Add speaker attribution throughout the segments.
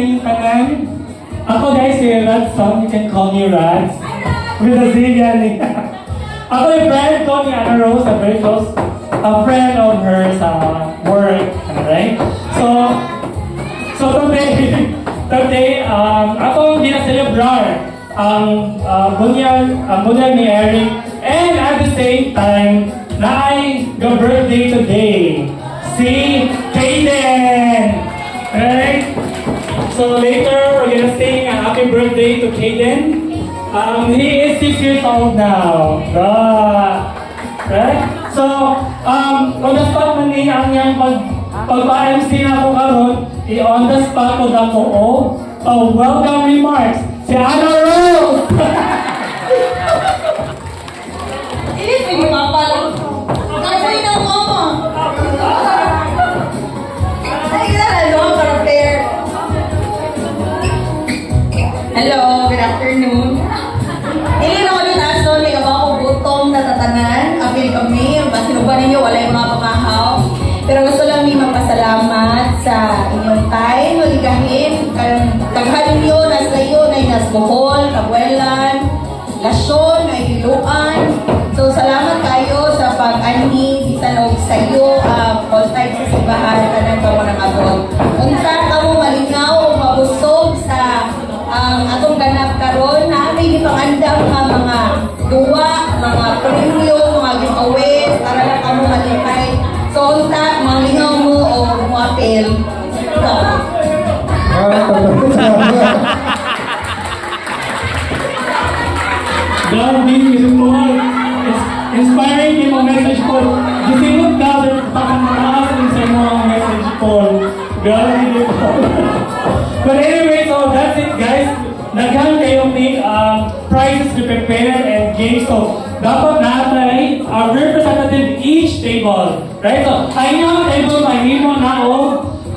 Speaker 1: inyong tanan. Ako guys, si Radson. You can call me Rads. With a Z yan eh. Ako yung friend ko ni Anna Rose, a very close friend of hers sa work. Alright? So today, ako hindi na-celebrar ang bunyag ni Eric. And at the same time, na ay birthday today. Si Kaden! Right? So later, we're gonna sing a happy birthday to Kaden. He is 6 years old now. Right? So, on the spot man niya ang yung pag-MC na ako karon, on the spot ko na ko welcome remarks. Si Anna Rose!
Speaker 2: Ini sih apa lang? Kasi na mama. Hello, good afternoon. Ili na ulit aso, may ako butong natatanan. Apil kami, basinuban ninyo, wala yung mga pamahaw. Pero gusto lang may magpasalamat sa inyong time, maligahin. Taghalin nyo, nasa iyo, na inas Bohol, Kabuelan, Lasyon, Nailuan. So, salamat kayo sa pag-ani, bisan og sa iyo, all time sa simbahan, kanang ka mo ng abot. Unsa ka mo malingaw o mabusog sa atong ganap karon na may ipangandam nga mga duwa, mga premyo, mga giveaways para lang kamo malipay. So unta malingaw mo o mo-appeal.
Speaker 1: God being inspiring yung message ko. Gisingot ka pagkakamaas sa mga message ko. God being But anyway, so that's it guys. Naghan kayong prizes to prepare and games. So dapat natin our representative each table. Right? So ang inyong table, mahimo na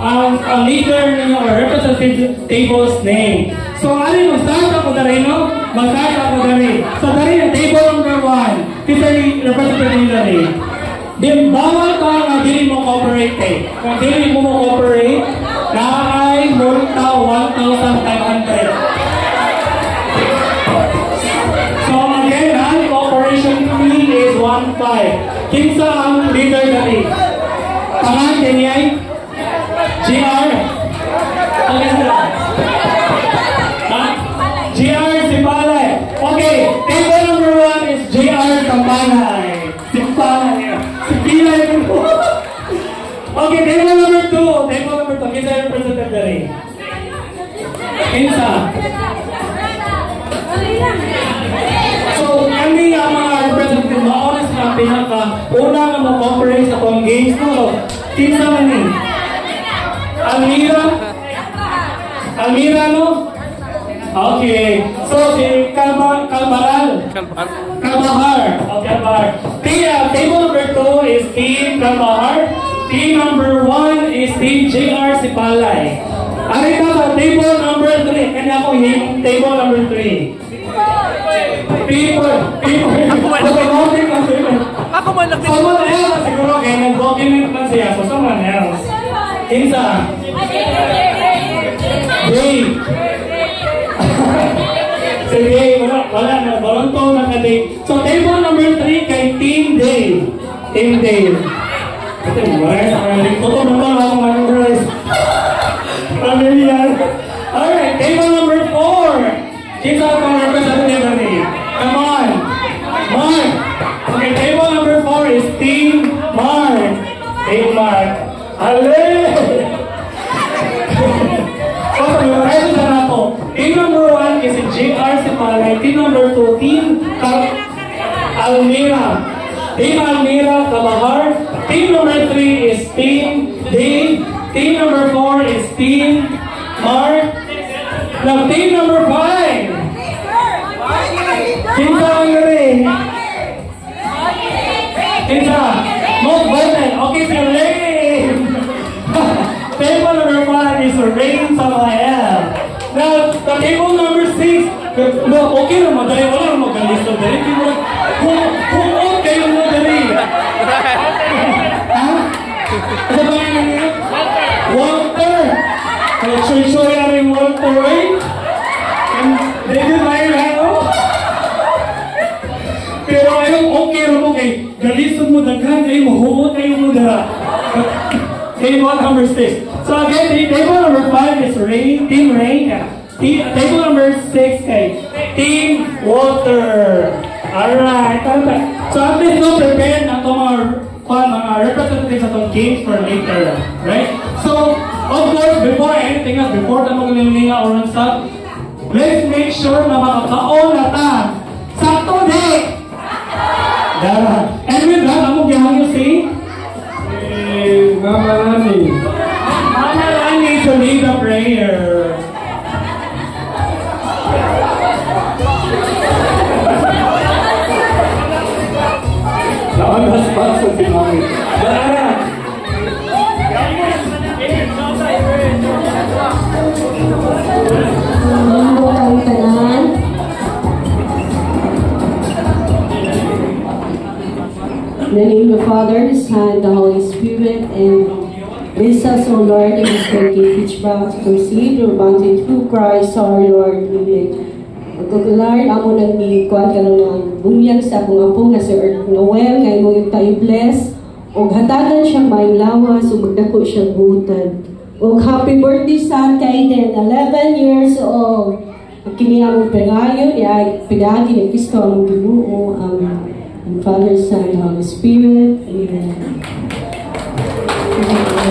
Speaker 1: ang leader ninyo or representative table's name. So ano yung start ako na rin, no? Mag-start ako na rin. So na rin, table number 1. Kita yung representative nila rin. Then bawal ka nga dili mo cooperate eh. Kung dili mo cooperate, ay multa 1,500. So again, ang cooperation fee is 1,500. Kinsa ang leader dali? Pangan kenyay? GR? GR Sipalay. Okay, table number 1 is GR Sipalay. Sipalay. Sipilay mo. Okay, table number 2. Table number 2. Kinsa yung representative dali? Kinsa? So, kami ang mga representative ma-honest na pinaka-una nga mag-operate sa kong games mo. Kinsa man ni? Almira? Almira, no? Okay. So, si Calbaral. Oh, Calbar. Table number 2 is Team Calbar. Team number 1 is Team JR Sipalay. Arita sa table number 3. Kanya ako yung table number 3. People.
Speaker 3: Ako man lang.
Speaker 1: Someone else siguro kaya nag-document man siya. So someone else. Kinsa? Dave. Si Dave, wala na. Borontong na ka Dave. So table number 3 kay Team Dave. Team Dave. Ito yung wala sa kanya. Toto na ito ako mag-rise. Familiar. Alright, table number 4. Kinsa ang representative na ni? Come on. Mark. Okay, table number 4 is Team Mark. Team Mark. Ale! So, ito na nato. Team number 1 is si JR Sipalay. Team number 2, Team Almira. Team Almira, Kabahar. Team number 3 is Team Dave. Team number 4 is Team Mark. Now, team number 5. Kinsa ang galing? Kinsa? Most voted. Okay, si Rain. Table number 5 is Rain Samael. Now, the table number 6. No, okay na madali. Wala na mag-listo dali. Kung okay mo dali. Ha? Ano ba yan? Walter. Kaya choy-choy rin mo. lisod mo daghan kayo, mahuot kayo mo dara. Table number 6. So again, table number 5 is Rain, Team Rain. Table number 6 kay Team Water. Alright. So at least no prepare na itong mga representatives at games for later. Right? So, of course, before anything else, before na mag-lilinga or stuff, let's make sure na makakaon na ta. Sakto day! And with that, I'm going to sing. Mama Rani. Mama Rani to lead the prayer. Lawan na spot sa sinami.
Speaker 3: In the name of the Father, the Son, the Holy Spirit, and bless us, O Lord, in this great gift which brought to receive your bounty through Christ our Lord. Amen. Magkukular, amo nang nikuan ka ng bunyag sa akong apo nga si Earth Noel, ngayon mo yung tayo bless, o hatagan siyang maing lawas, o magdako siyang butad. O happy birthday sa Kaiden, 11 years old. Kini among pegayon, pigagi ni Kristo among gibuo, and Father, Son, and Holy Spirit. Amen. Amen.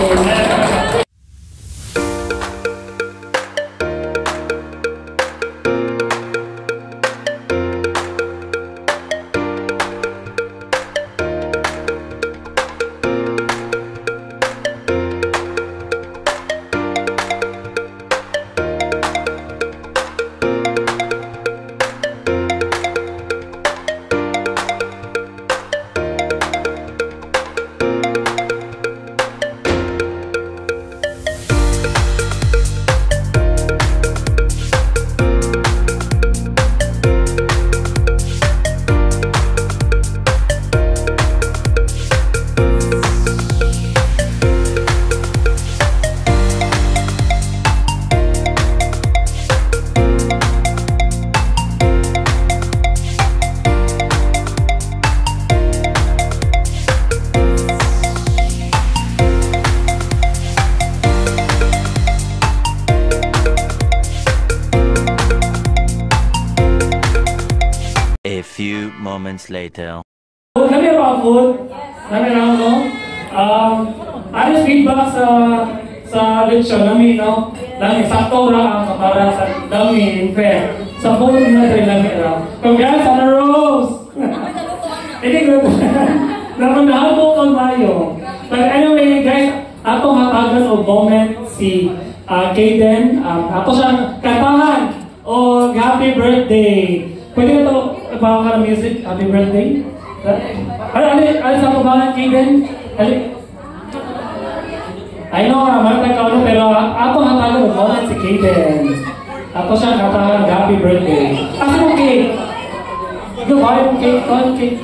Speaker 4: A few moments later.
Speaker 1: Kami mga food, kami na ako. Ano feedback sa lechon namin, no? Dami, sakto ra ang para sa dami fair. Sa food na rin namin ra. Congrats on the Rose! Hindi ko naman nahabong kang mayo. But anyway, guys, ato hatagan o moment si Kaden. Ato siyang kantahan o happy birthday. Pwede na ito ipawa ka ng music, happy birthday? Ano sa kabangan, Kaden? I know, marita ka ulo, pero ato hatagan o moment si Kaden. Ato siya katahan happy birthday. Asa mo cake? Ikaw ba yung cake? Oh, cake.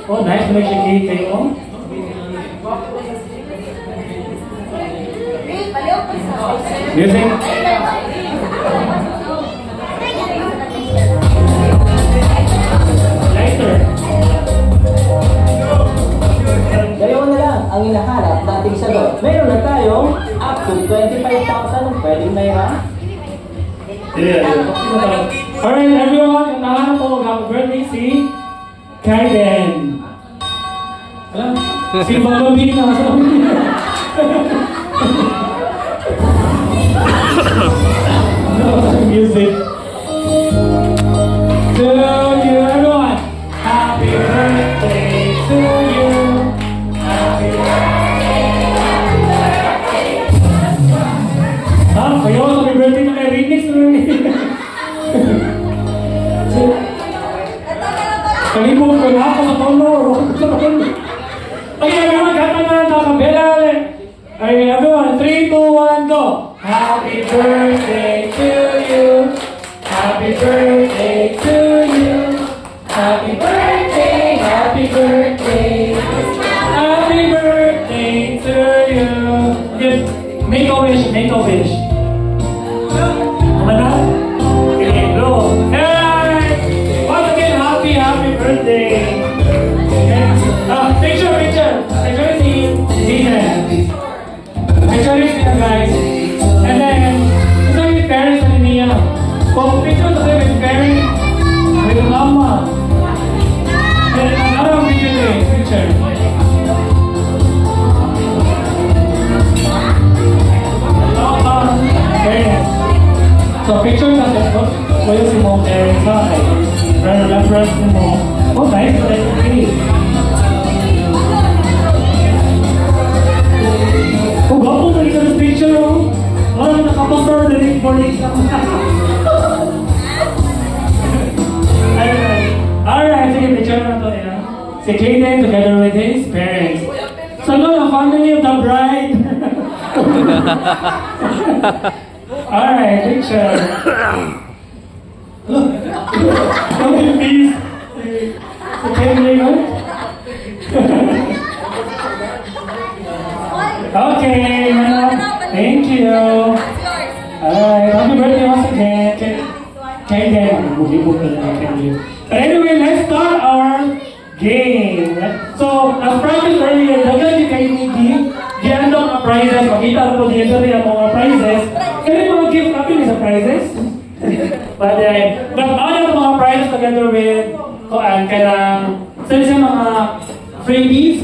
Speaker 1: Oh, nice to make your cake kayo. Music?
Speaker 5: Dalawa na lang ang hinahanap nating sagot. Meron na tayong up to 25,000 ng pwedeng naira.
Speaker 1: Alright, everyone, kantahan po happy birthday si Kaiden. Alam, si Bobby na sa music. To you, everyone. Happy birthday to you. Happy birthday. Kayo, happy birthday na may remix na rin. Kalibong ko na ako sa tono. Okay, everyone, kata na nakabela ulit. Okay, everyone, 3, 2, 1, go. Happy birthday to you. Happy birthday to you. Happy birthday, happy birthday. Happy birthday to you. Just make a wish, make a wish. Come on. Okay, go. Hey! Once again, happy birthday. Okay. Pop picture to say with parents, with mama. Then another picture. So picture na ko yung si Mom Erika ay reference ni Mom. Oh nice, that's okay. Oh gwapo na ito yung picture oh. Oh nakapasar na rin for it. Alright, sige picture na ito ya. Si Kaden together with his parents. So no, the family of the bride. Alright, picture. Look. Come in, please. Okay, Leon. Okay, thank you. Alright, happy birthday once again. But anyway, let's start our game. So, as promised earlier, dagan di kayo giandong ang prizes. Makita ko dito rin ang mga prizes. Kaya mga gift natin sa prizes. But all yung mga prizes together with kanang sa mga freebies,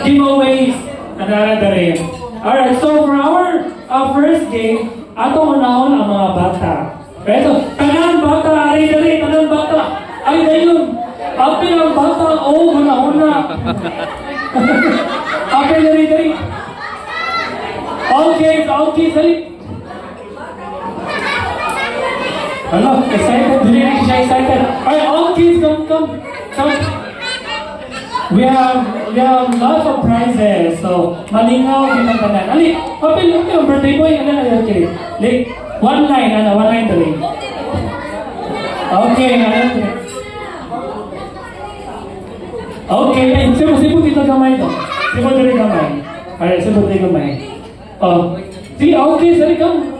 Speaker 1: giveaways na rin. Alright, so for our first game, ato unahon ang mga bata. Okay, so, tanan bata, ari-ari, tanan bata. Ay, dayon. Apil ang bata, una-una. Apil, dari. Okay, dali. Hello, excited? Dili na siya excited. Alright, all kids, come. We have lots of prizes. So, malingaw din ang tanan. Ali, apil yung birthday boy. Okay. One line dali. Okay, Okay, sibuk dito gamay to. Sibuk dito gamay. Alright, sibuk dito gamay. See, okay, sorry, come.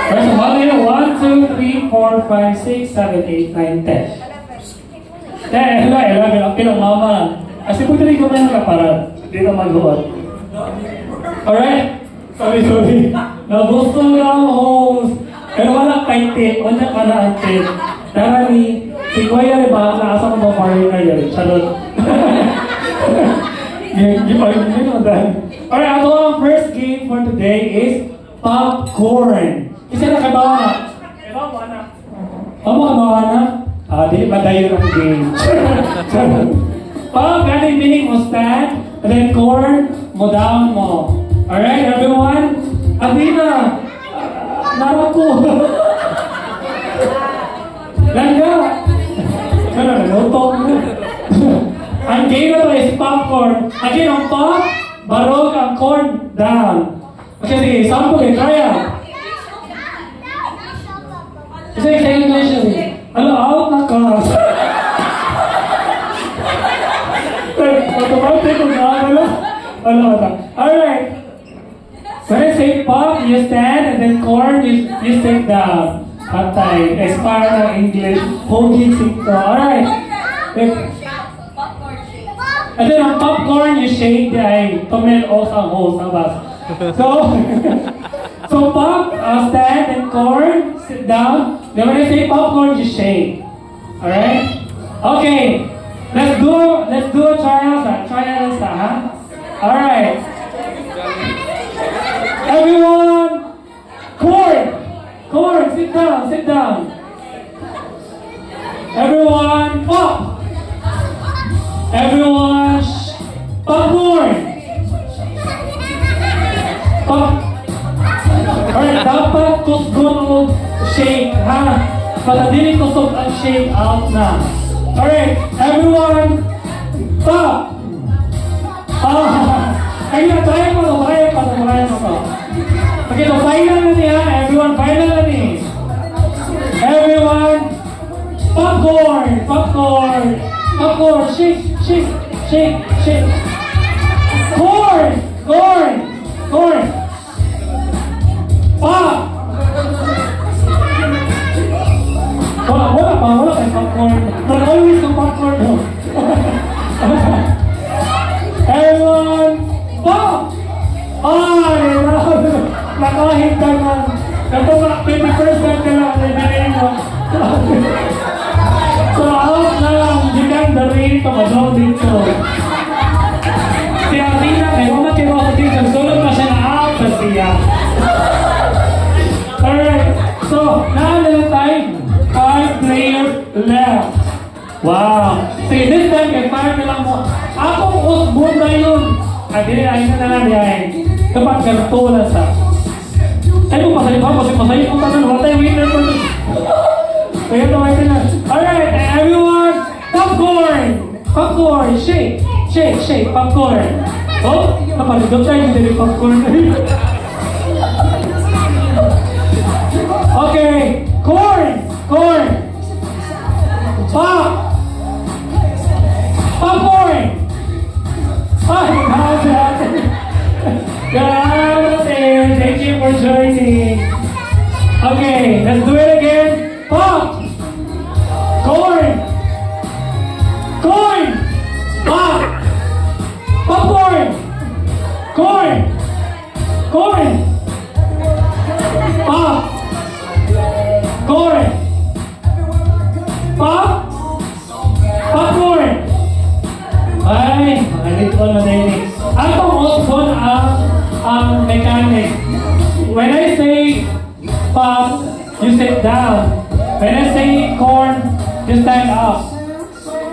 Speaker 1: Alright, so how many? 1, 2, 3, 4, 5, 6, 7, 8, 9, 10. 11, okay lang mama. Sibuk dito gamay ka para dito maghuot. Alright? Sorry. Nagusto nga ang host. Pero wala kay tip. Wala ka na ang tip. Dara ni, si Kuya rin ba, naasa ko ba foreigner yun? Charot. Alright, our first game for today is popcorn. Isa na kabawa na. Kabawa na. Kabawa na? Di ba dayo ang game? Pop, galing meaning mo stand, and then corn, mo down mo. Alright, everyone? Adina! Nawa ko! Langga! Nalutok mo. Ang game na to is popcorn. Again, ang pop, barog ang corn, down. Okay, sige, sample eh, try out. Isa English eh. Hello, out na ka. Automatic kung nakakala. Alright. When I say pop, you stand, and then corn, you sit down. Patay. Expire ng English. Hogi sikto. Alright. And then on popcorn, you shake the eye. Tumel o sa hose. So pop, stand, and corn, sit down. Then when I say popcorn, you shake. Alright? Okay. Let's do a trial, huh? Alright. Everyone, corn, sit down. Everyone, pop. Everyone, popcorn. Pop. Alright, dapat kusgon shake, ha? Para dili kusog ang shake out na. Alright, everyone, stop! Ayun, try mo to. Okay, so final na niya, everyone, final na niya. Everyone, popcorn, shake. Corn, pop! Wala kay popcorn. But always the popcorn. Everyone, pop! rin ito, madong dito. Si Athena, kaya mama kayo ako dito, sulod pa siya na apa siya. Alright, so, na tayo, 5 players left. Wow. Sige, this time, kay 5 na lang mo. Akong usbon na yun. Hindi, ayun na lang yan. Kapag kartola sa. Ay, kung pasay pa, pasay kung tanan, wala tayo winner for this. Kaya ito, ayun na. Alright, everyone, popcorn! Popcorn, shake, shake, shake, popcorn. Oh, napalidot tayo, hindi rin popcorn. Okay, corn, corn. Pop, popcorn. Ay, God, thank you for joining. Okay, let's do it again. Pop, corn, corn, pop, popcorn, corn, corn, pop, corn, pop, popcorn. Ay, magalit ko na din. Atong usbon ang mechanic. When I say pop, you sit down. When I say corn, you stand up.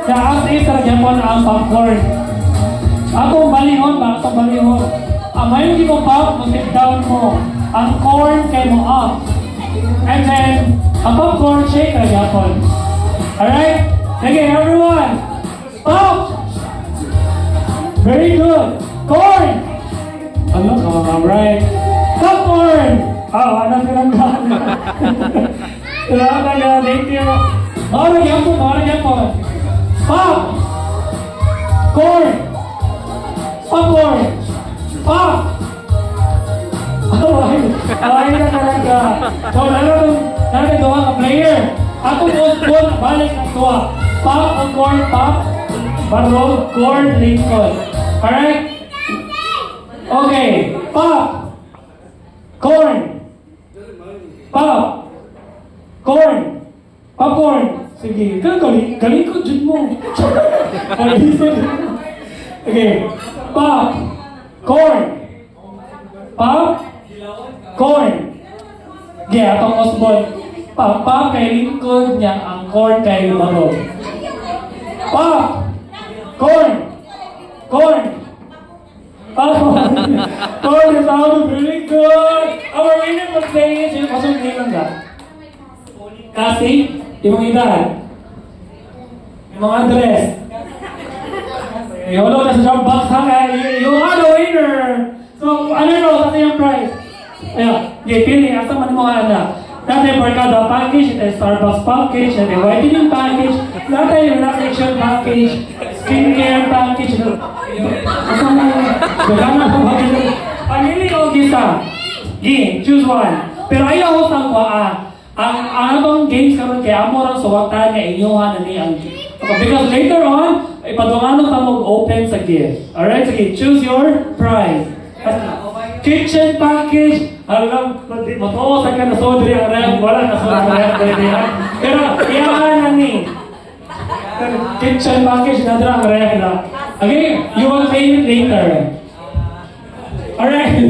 Speaker 1: Sa as is, nagyapon ang popcorn. Atong balihon ba? Atong balihon. Mayon di mo pop, mo sit down mo. Ang corn kay mo up. And then, ang popcorn shake nagyapon. Alright? Okay, everyone. Pop! Very good. Corn! Ano ka, right? Popcorn! Oh, ano silang gana? Salamat na, thank you. Mawalag yan po. Pop! Corn! Popcorn! Pop! Ay na talaga. So, nalang gawa ka player. Atong usbon, balik ang gawa. Pop ang corn, pop. Barrel, corn, Lincoln. Alright? Okay. Pop. Corn. Pop. Corn. Popcorn. Sige. Galing ko dyan mo. Okay. Pop. Corn. Pop. Corn. Okay, atong osbon. Pop kay Lincoln niya ang corn kay Barrel. Pop. Corn! Corn! Corn is out really good! Our winner for today is yung pasok lang ka. Kasi, yung mga edad, yung mga address. Yung na sa job box ha, you are the winner! So, ano yun, sa yung prize? Ayan, pili, asa man mo na. Dati Mercado package, ito Starbucks package, ito whitening package, dati yung relaxation package, skincare package, asa mo, gagana po package. Pamili ko kita, choose one. Pero ayaw ko sa ang atong games karon kaya amo ra suwatan nga inyohan ani ang because later on, ipadungano ta mo open sa gift. Alright, sige, choose your prize. Kitchen package, alam, matuosan ka na sodri ang rep, wala na sodri ang rep, pero iyahan na ni. Kitchen package na dra ang rep na. Okay, you will pay it later. Alright.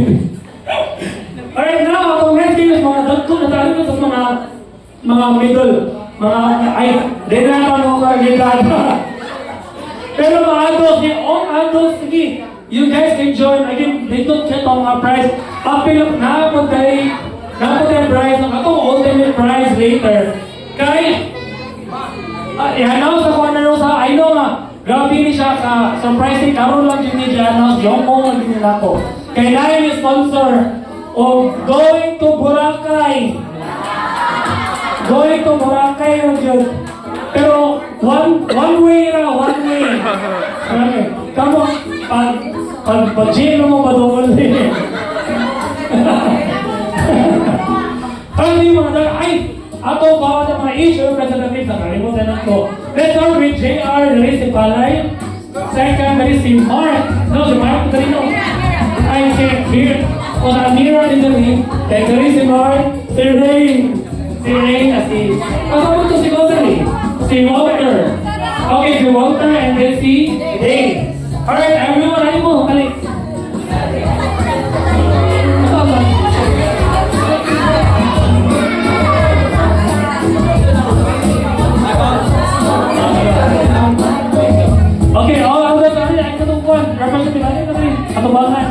Speaker 1: Alright, now, atong next game is mga dagko na tayo sa mga middle, mga, ay, di na mo ka gitana. Pero mga adults, adults, sige. You guys can join. Again, dito check ang mga prize. Apil na po tayo prize. Ang atong ultimate prize later. Kaya, i-announce ako na sa, I know nga, grabe ni siya ka surprising. Karoon lang din niya i-announce. Yung mo lang din nila ko. Kaya na yung sponsor of Going to Boracay. Going to Boracay yun yun. Pero, one way ra, one way. Okay. Come on. Pag-gym mo madungol din. Pag di mga dala, ay, ato ba mga issue representative na kalimutan ako. Let's start with JR, there is si Palay. Second, there is si Mark. No, si Mark, there is no. I can't hear. O sa mirror din din. Then there is si Mark, si Rain. Si Rain na si... Ano mo ito si Walter? Si Walter. Okay, si Walter and then si Dave. Alright, everyone, ano mo? Kalik. Okay, all ang dito natin ay katungkuan. Representative natin natin. Katubangan.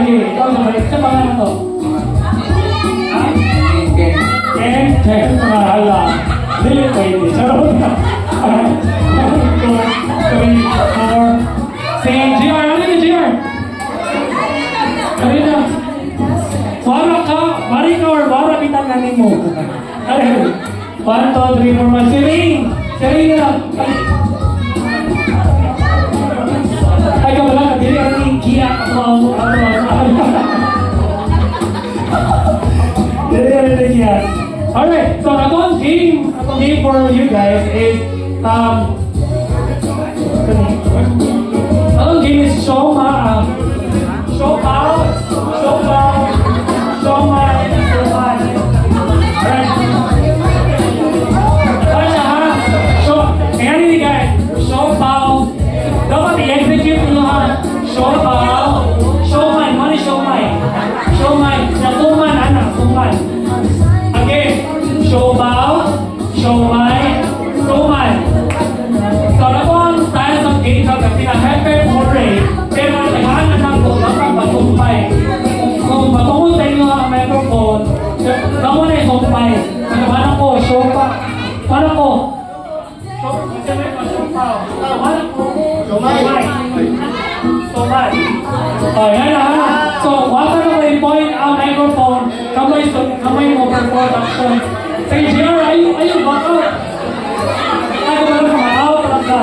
Speaker 1: Okay, ikaw sa balik. Sa pangalan to? Ken, hala. Dili pwede. Charot na. 1, 2, 3, 4. Sige, GR. Ano yung GR? Ano yun? Wala ka, mari ka or wala bitang nanin mo. 1, 2, 3, 4, 5. Siring! Siring na! Ay ka wala ka, dili ang kiyak ako. Dili ang kiyak. Alright, so akong game for you guys is akong game is show my dapat i-execute nyo ha. Show my, money show my, na suman, anak, suman. Again, show my, suman. So, ako ang style ng game kasi na happy hooray. Pero naghahanan lang po, dapat pasumpay. Kung matungkol sa inyo ang microphone, naman ay sumpay. Naghahanan ko, show pa. Paano ko? Yan na. So, wala na may point ang microphone. Kamay mo perform action. Say, JR, ayun, baka. Ay, wala na ma-out lang ka.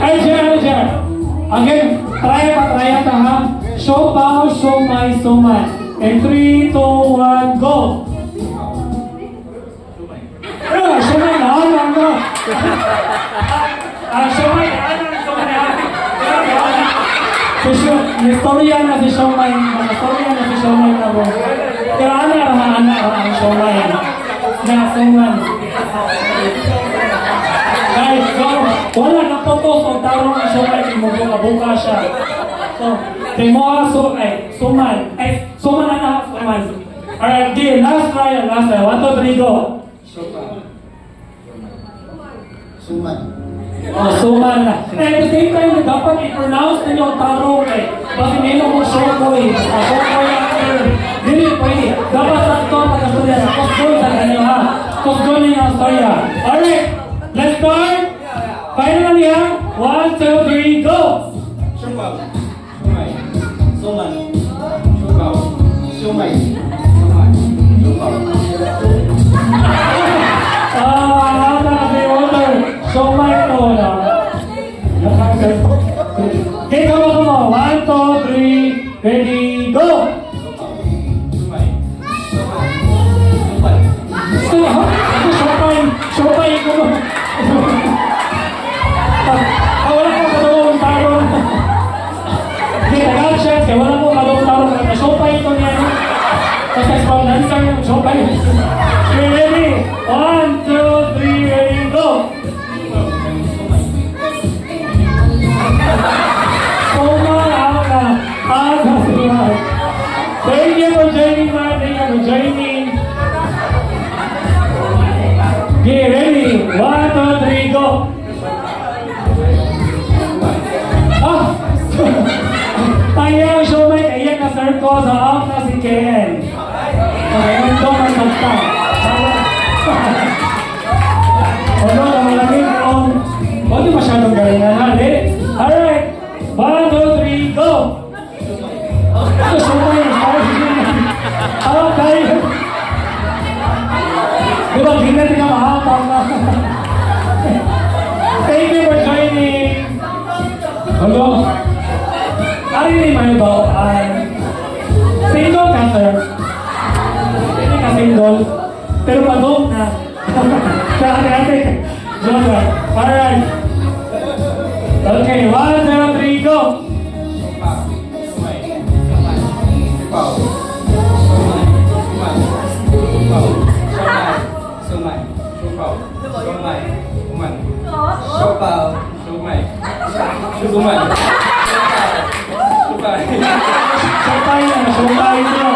Speaker 1: Ay, JR. Again, try pa ha. Show pow, show my, so much. And 3, 2, 1, go! Shumay na, ano? Shumay na. Istorya na si Shumay. Istorya na si Shumay na po. Pero anak ang Shumay. Nasuman. Guys, so, wala na photos o tarong ang Shumay. Buka siya. So, suman na. Alright, game. Last try. 1, 2, 3, go.
Speaker 6: Suman.
Speaker 1: Oh, suman na. At the same time, dapat i-pronounce ninyo ang tarong eh. Kasi nilo mo shokoy. Shokoy after. Dili pwede. Dapat sa ito pagkasulya. Kusgoy sa kanyo ha. Kusgoy ninyo ang storya. Alright, let's start. Finally ha. 1, 2, 3, go!
Speaker 6: Shumaw. Suman. Shumaw. Shumay.
Speaker 1: Shumay to na. Okay, come on. 1, 2, 3, ready, go! Shumay ko mo. Wala ko kadawang tarong. Hindi, tagal siya. Wala ko kadawang tarong. Shumay ito niya. Kasi sa dancer yung shumay. Ready? 1, 2, 3, ready, go! Thank you for joining, man. Thank you for joining. Okay, ready? 1, 2, 3, go! Ayaw, Shumay, kaya na sir ko sa out na si Ken. Okay, ito man magta. Ano, malamig on. Huwag yung masyadong galingan, ha? Alright, 1, 2, 3, go! Shumay, okay. Diba, hindi natin na mahapang na. Thank you for joining. Hello? Ari ni may bawaan. Single ka, sir? Hindi ka single. Pero pag-home na. Sa ate-ate. Alright. Okay, 1, 2, 3, go! Supay na, supay na.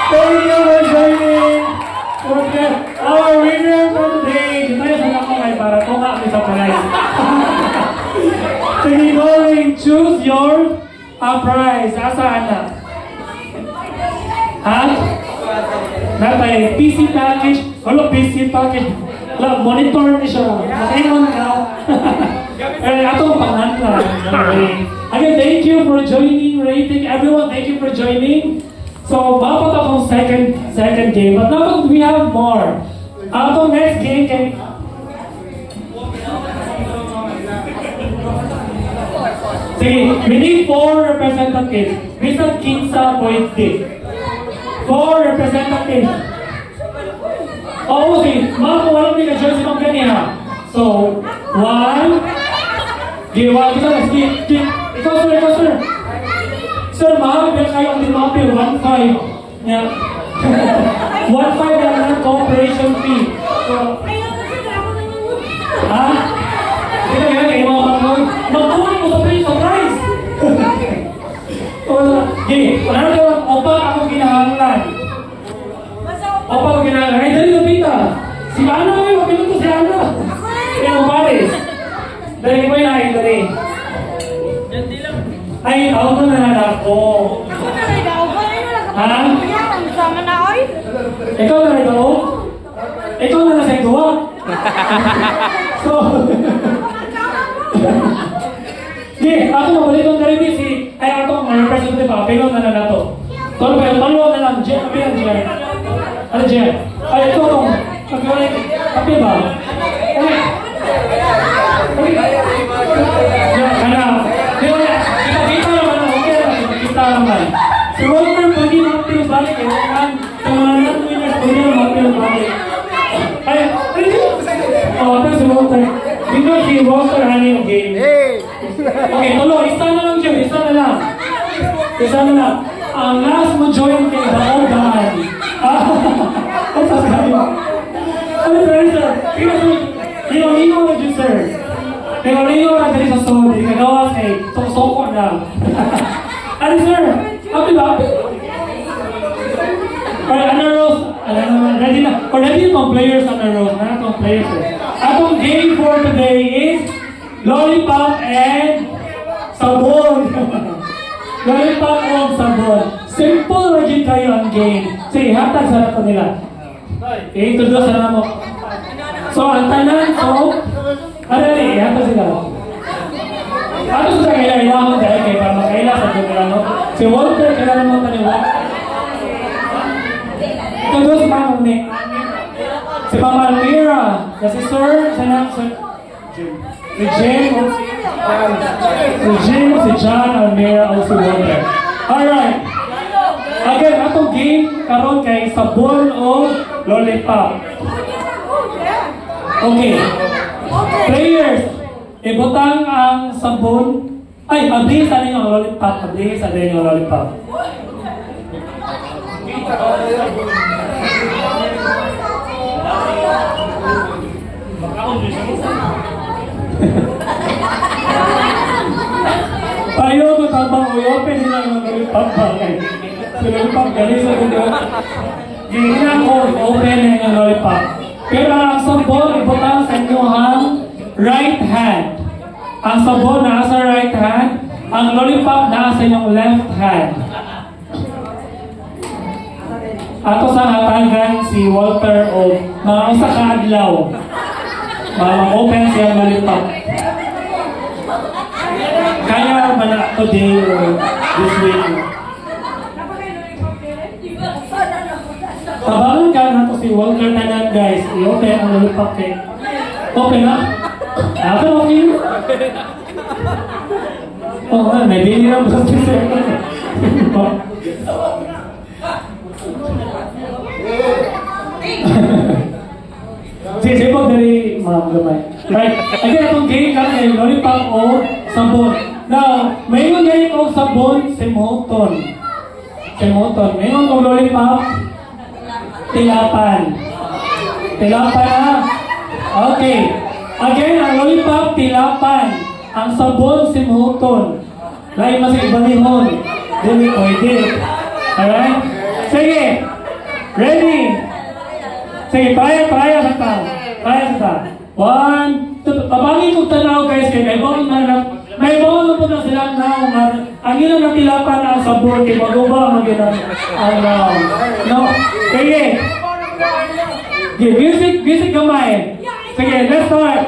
Speaker 1: Thank you for joining. Okay, our winner for today. Dito yung ako ay para ko nga may surprise. Sige, going, choose your prize. Asaan na? Ha? Natay, PC package. Wala, PC package. Wala, monitor ni siya. Nakaingon ka. Atong pangalan. Again, thank you for joining, rating. Everyone, thank you for joining. So, dapat akong second game. But dapat we have more. Atong next game can... Sige, we need 4 representatives. Bisan kinsa pwede. 4 representatives. Oo, sige. Mga kung walang may na-join si Mang Kaniha. So, 1. Giwa, kita na. Sige, ikaw sir. Sir, mahal kayo ang limapil. 1.5. Yeah. 1.5 lang ng cooperation fee. So, ha? Ito yan, kayo mga mag-uwi. Mag-uwi mo sa surprise! Okay, wala na kayo. Opa akong ginahanglan. Opa akong ginahanglan. Ay, dali lapita. Si Ana kayo, mapinuto si Ana. Kaya ang pares. Dali mo yun, dali. Ay, auto na ako. Ha? Ikaw na rin ako? Ikaw na nasa ikaw? So, di, ako mabalik ang dali si, ay ako, representative pa, pero na na to. Tolo na lang, Jen, kapi yan, Jen. Ano, Jen? Ay, ito itong, kapi ba? Okay. Ano? Kita naman, okay lang, kita naman. Si Walter, pwede mag-pil balik, eh, kan? Sa mga winners, pwede mag-pil balik. Ay, pero si Walter. Dito si Walter, honey, okay? Okay, tulo, isa na lang, Jim, isa na lang. Ang last mo join kay Baodan. Ang sasabi. Ano, sir? Ino na dyan, sir. Ino na dyan sa story. Kagawa kay Soko na. Ano, sir? Happy ba? Alright, Ana Rose. Ready na. Already itong players, Ana Rose. Ano itong players, sir? Atong game for today is Lollipop and Sabon. Lollipop and Sabon. Simple rin kayo ang game. Sige, hatag sa nato nila. I-introduce na mo. So, ang tanan, so, ano rin, hatag sila. Ano sa kailangan dahil kayo para makaila sa nila, no? Si Walter, kailangan mo kaniwa. Introduce Mama Nick. Si Mama Almira. Kasi sir, sana, si Jim, si John, Almira, o si Walter. Alright. Again, atong game karon kay Sabon o Lollipop. Okay. Players, ibutang ang sabon. Ay, abli sa ninyo ang Lollipop. Abli sa ninyo ang Lollipop. Tayo ko tabang uyopen nila ng Lollipop bagay. Si Lollipop galing sa gundo. Gina ko open ng Lollipop. Pero ang sabon ibutang sa inyong right hand. Ang sabon nasa right hand. Ang Lollipop nasa inyong left hand. Ato sa hatagan si Walter o mga usa ka adlaw. Mag-open siya Lollipop. Kaya ba na today or this week? Tabangan ka na to si Walter tanan guys. I-open ang Lollipop cake. Open na? Ako okay? Oo nga, may binira mo sa sisir. Sige, pag dari mga gamay. Right? Again, itong game ka kay lollipop o sabon. Now, mayroon ganit o sabon, simuton. Simuton. Mayroon o lollipop, tilapan. Tilapan ha? Okay. Again, ang lollipop, tilapan. Ang sabon, simuton. Lain mas ibalihon. Dili pwede. Alright? Sige. Ready? Sige, try sa ta. Try sa ta. 1, 2, pabangin kong tanaw guys kay may bawang po na silang naungan. Ang ilang natilapan ang sabon kay maguba ang ginang no? Sige. Music gamay. Sige, let's start.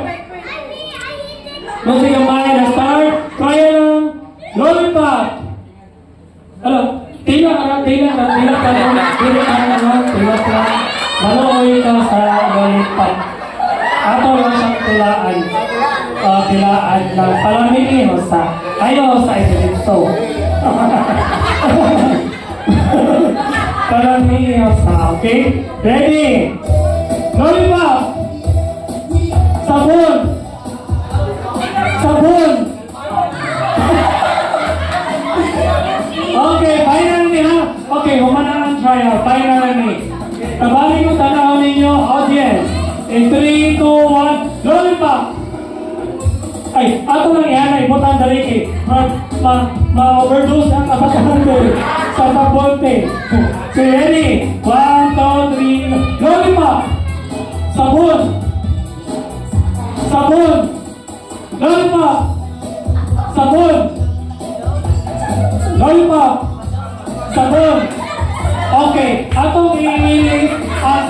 Speaker 1: Music gamay, let's start. Kaya lang. Lollipop. Hello. Tila ka lang. Maloy ka sa lollipop. Ato lang siyang tilaan. Tilaan lang. Palamigin o sa. Ayaw sa isilipso. Palamigin o sa. Okay? Ready? Lollipop. Sabon. Sabon. Okay, finally ha. Okay, humana ang trial. Finally. Tabali ko tanaw ninyo, audience. In 3, 2, 1, lollipop! Ay, ato lang yan, ibutan daliki. Ma-overdose ang kapatahante sa sabonte. So, ready? 1, 2, 3, lollipop! Sabon! Sabon! Lollipop! Sabon! Lollipop! Sabon! Okay, atong i-release ang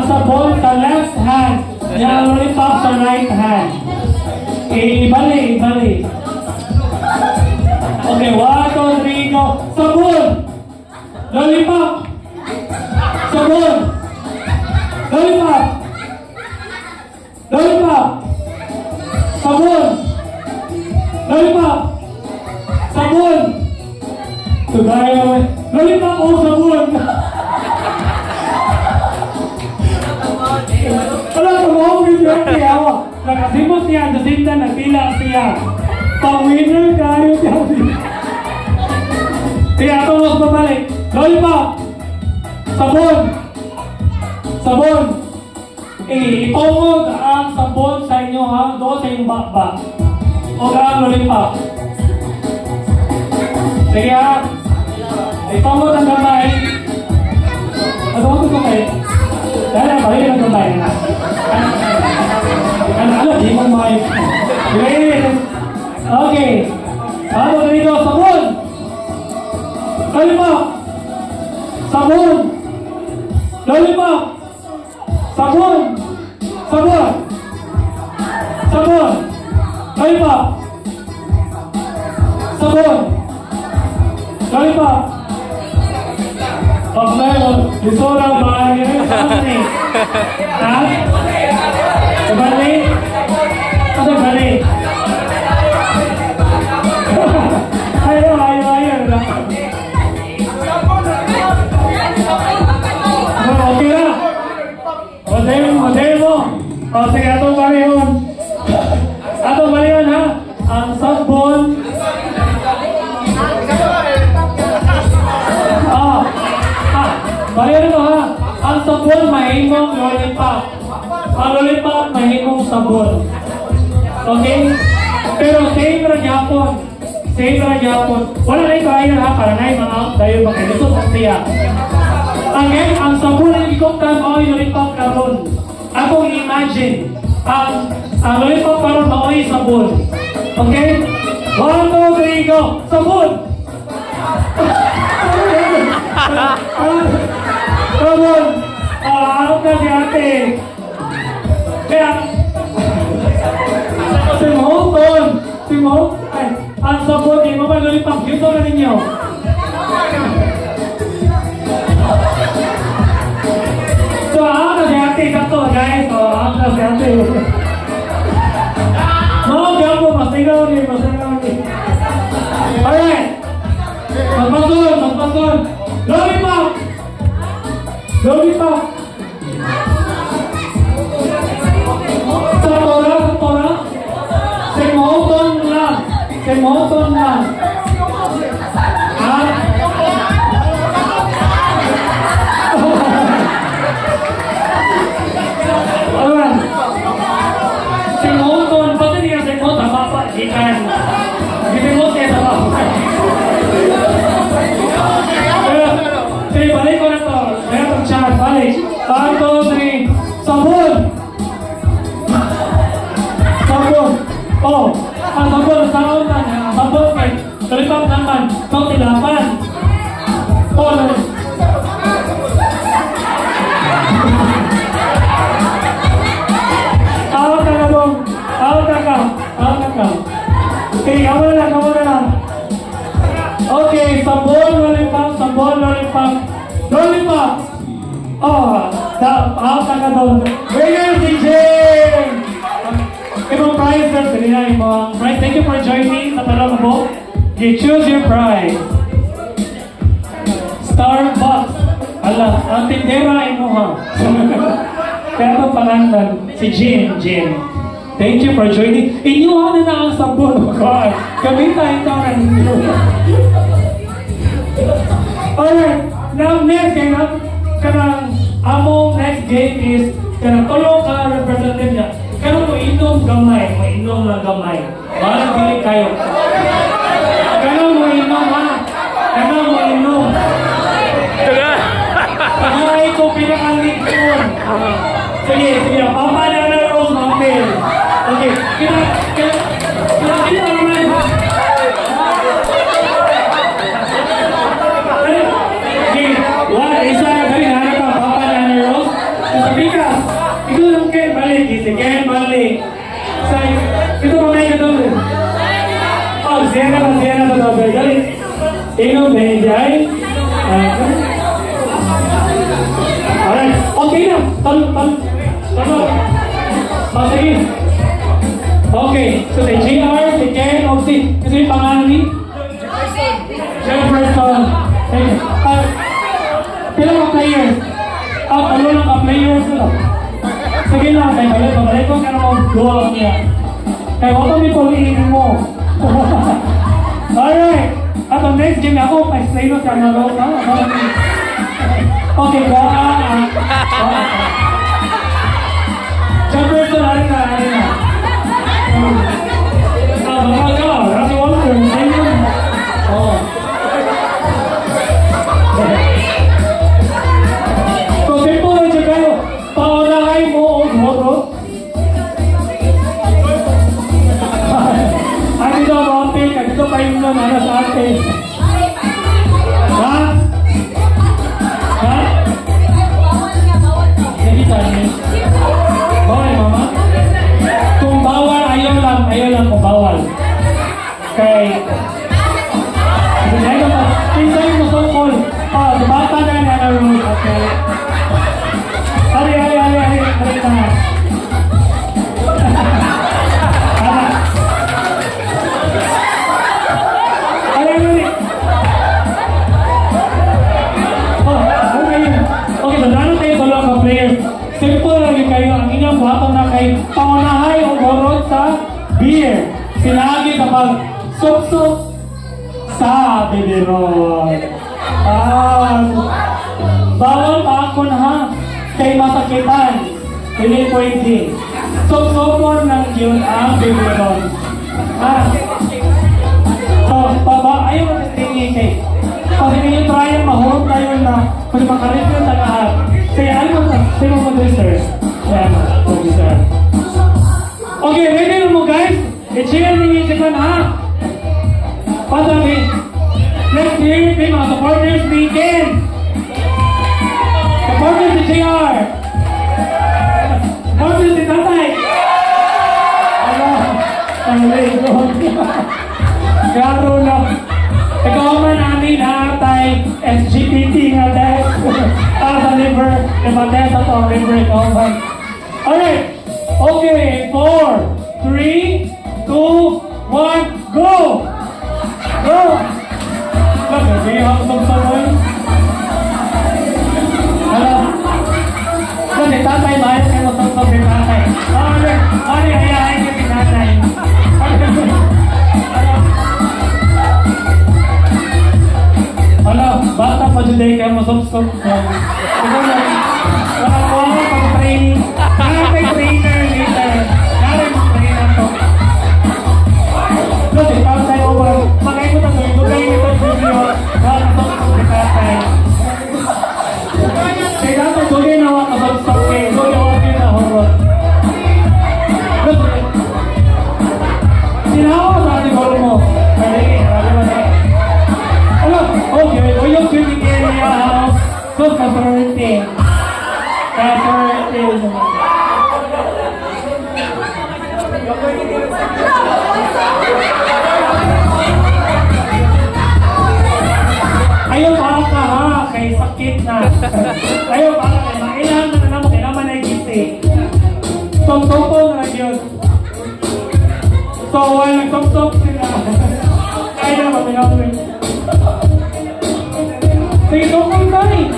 Speaker 1: sabon sa left hand, yung lollipop sa right hand. Ibalik. Okay, 1, 2, 3, go. Sabon! Lollipop! Sabon! Lollipop! Lollipop! Sabon! Lollipop! Sabon! Sugaya mo. Lollipop o sabon! Wala ka mo ang video niya. Nakasimot niya. Jacinta nagtila siya. Pang-winner kayo siya. Kaya ito mas babalik. Lollipop! Sabon! Sabon! Itungod ang sabon sa inyo ha. Doon sa inyong bakbak. O ang lollipop. Sige ha. Itungod ang gamay. Itungod ang gamay. Dahil ang balik ang gamay na. Ano, di mo may. Okay. Ano dito? Sabon! Lollipop! Sabon! Lollipop! Sabon! Sabon! Sabon! Lollipop! Sabon! Lollipop! Paglayo, disorang bahagi rin sa ni. Ha? Sabali? Ano bali? Ayaw. Okay na? Model mo. O sige, atong balihon. Atong balihon ha. Ang sabon. Balihon ito ha. Ang sabon mahimong lollipop. Ang lollipop mahimong sabon. Okay? Pero same ragyapon. Wala na ito ayun ha. Para na yung mga out tayo makilusot ang siya. Again, ang sabon ang ikot-kan o yung lollipop karon. Akong imagine, ang lollipop karon o yung sabon. Okay? 1, 2, 3, go! Sabon! Sabon! Ano ka si ate? Kaya, Simon, ay, ang sabon, di mo ba lollipop? Dito na ninyo. So, ako na si ate, sakto guys. Ako na si ate. Masigaw ni. Alright. Magpasun. Lollipop. Sabon. Semoton lang. Semoton lang. Ah? Alright. Semoton. Pati niya semot. Apa? Ikan. Semot kayo sa bapa. Sige, balik ko na to. Meron pang chat. Balik. 1, 2, 3. Sabon! Sabon! Oh! Ang sabon, saon na niya. Sabon kay Kalipang naman. Kau tilapan. Oh! Awag na ka dong. Awag na ka. Awag na ka. Okay, awag na lang. Awag na lang. Okay, sabon, lollipop, sabon, lollipop. Lollipop! Oh, out na ka doon. Winner si Jane! Ibang prize na kanina ibang prize. Thank you for joining sa talong mo. You choose your prize. Starbucks. Ala, ang tindera imo ha. Pero pangalan, si Jane. Thank you for joining. Inyuhan na ang sabon. God, kami tayo na ninyo. Alright, now next game kanang among next game is kanang tulong ka representative niya. Kanang mo inom gamay, lang gamay. Parang dili kayo. Kanang mo inom ha. Kanang mo inom. Ay ko pinakalikon. Sige, papa na Rose Mamel. Okay, kina naman. Isa na kami hanap ang papa na Rose. Sabi ka, ito lang kayo balik. Sige, balik. Ito mamay ka doon. Oh, siya na ba doon? Galit. Inom, benjay. Alright, okay na. Talo. Sige. Okay, so si JR, si Ken, o si yung pangalan ni? Jefferson. Pila mga players? Talo lang ka players nila. Sige lang, balik ko ka na mag-goal niya. Kaya wala may pag-iinin mo. Alright, at ang next game ako, pa-explain mo sa mga okay, Jefferson, hari na. Bakal ka, kasi wala ko. So, simple lang siya kayo. Paunahay mo o horot. At ito ang romping, at ito pa yung nanana sa atin. Ha? Bawal, mama? Kung bawal, ayaw lang kung bawal. Kay... Pinsay mo sa call. Bata na rules. Okay. Hari. Hari na. Okay, magano tayo dalawa ka players. Simple lang kayo. Ang inyong buhatong na kay pangunahay o borot sa beer. Sinagi sa pag-sup-sup sa bibiron. Bawal pa ako na ha. Kay masakitan. Hindi pwede. Sup-supon lang yun ang bibiron. So, ayaw mo sa tingin kay. Pag hindi nyo try mahurot na yun na kung makalit yun sa lahat. Kaya ano mo sino mo producers? Yan, producer. Okay, ready na mo guys? I-cheer ninyo siya ha? Pasabi, let's hear it mga supporters begin! Supporters si JR! Supporters si Tatay! Ang late. Garo lang. Ikaw man namin hatay SGPT nga dahil sa liver, imatay sa to, liver ikaw man. Alright, okay, 4, 3, 2, 1, go! Go! Lagi ako magsamoy. Alam, kasi tatay bahay kayo magsamoy tatay. Ayahin ka si tatay. mag-stop ko. Wala ko ako pag-training. Nakakay trainer later. Nakakay trainer to. Kasi tapos tayo over. Mag-ikot ang gawin ito video. Nakakasok ko si tatay. Kaya dapat gawin na ako mag-stop kayo. Gawin ako na horror. Sinawa sa siguro mo. Malagi, malagi. Hello, okay, we yung swimming area house. So, kaswerte. Kaswerte. Ayaw pa ka ha, kay sakit na. Ayaw pa ka, mailangan na naman, kailangan na igisi. Tumtupon na yun. So, while nagtumtup sila, kaya na mapinapin. Sige, tukol tayo.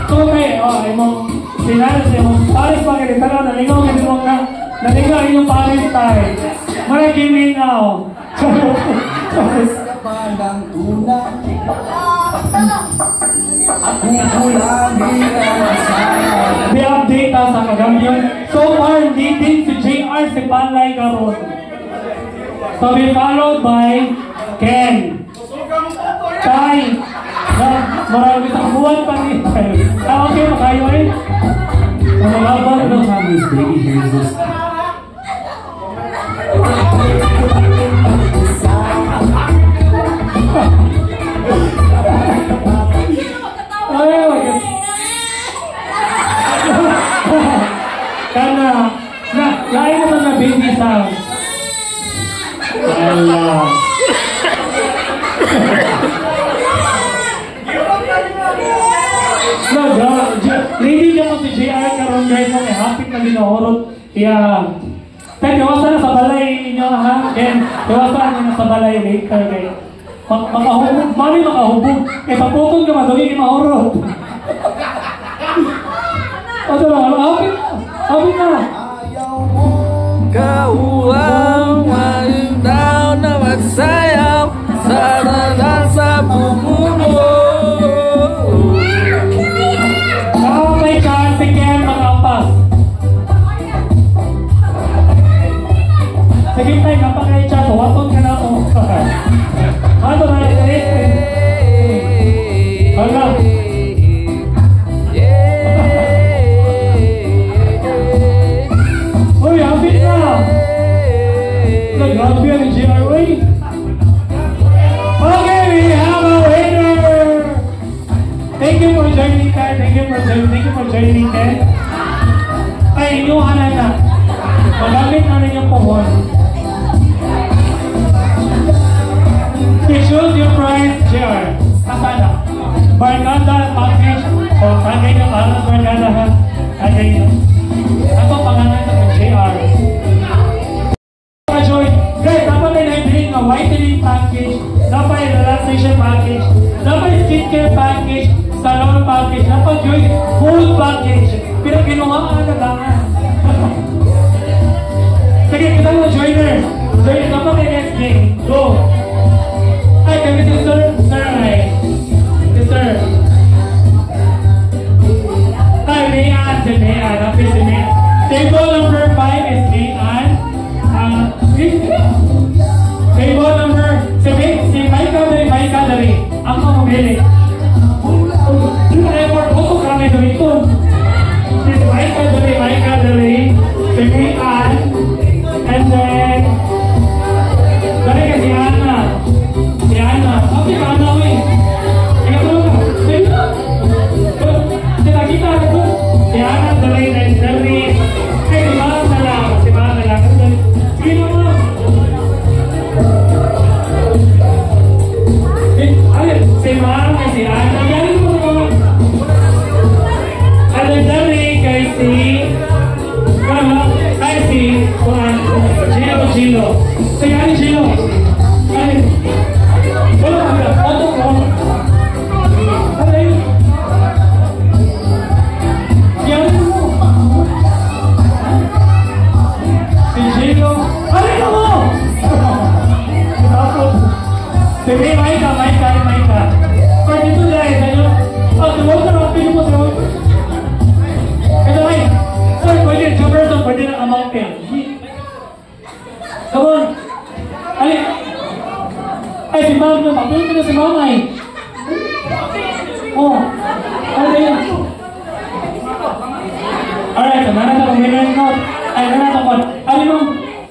Speaker 1: Tukay, ay mong sinalas, mong paris pa kayo, pero nalingaw ka din mong nalingaw yung paris tayo. Maragin now.
Speaker 6: Pandang tunay ako kulangin ang masaya.
Speaker 1: Di-update ta sa kagamyon. So far, leading si JR si Panlay karon. So be followed by Ken. Tay. Marami sa buwan pa rin. Okay, makayo eh. Mamalaban ito sa Miss Baby Jesus. Kana lain naman na baby sound. Allah. Lady niya mo si JR karon guys mo hapit na ginahorot. Yeah. Pero iwasan na sa balay inyo ha. Then iwasan niyo na sa balay later guys. Makahubog, mali makahubog. Eh sa putong ka madali ni mahorot. Ano na, hapit na.
Speaker 7: Kau ang malindaw na magsayaw sa dadan sa bumubo.
Speaker 1: Nakapay ka, sige, makapas. Sige tayo, napakay chat, waton ka na mo. Ano na, hala. Uy, hapit na. Grabe yan, GRA. Okay, we have a winner. Thank you for joining, Ted. Thank you for joining, Ted. Ay, inuhan na. Magamit na rin yung pohon. Choose your prize, JR. Kasana. Barkada package. O, tagay na para sa Barkada ha. Tagay na. Ako pangalan sa JR. Guys, dapat may naibigay na whitening package, dapat relaxation package, dapat skincare package, salon package, dapat yung full package. Pero kinuhaan na dangan. Sige, kita mo, joiner. Joiner, dapat may next game. Go! Ay, kami si Sir. Sir, ay. Si Sir. Ay, Mayan. Si Mayan. Happy si Mayan. Table number 5 is Mayan. Table number 7, si Maika dari. Ako mamili. Ako kami dito. Si Maika dari. Si Mayan. And then, dari ka si Ana. Si Ana. Ako si Ana, wey. Ikaw na. Sila kita. Si Ana dari. Ay, si Mana na lang. Si Mana na lang. Sige mo. Si Mana, si Ana. Galing mo naman. Ano dari kay si... Ay, si... Chino. Sige, ano Chino? Ay. Wala ka. Ano ko? Ano yun? Yan mo. Si Chino. Ano yun mo? Sige, Maika. For dito guys. Ay, si Ma'am na. Papilin ko na si Ma'am ay. Oh. Ano ba yun? Alright, so nana na kung winner note. Ay, nana na kung. Ay, Ma'am.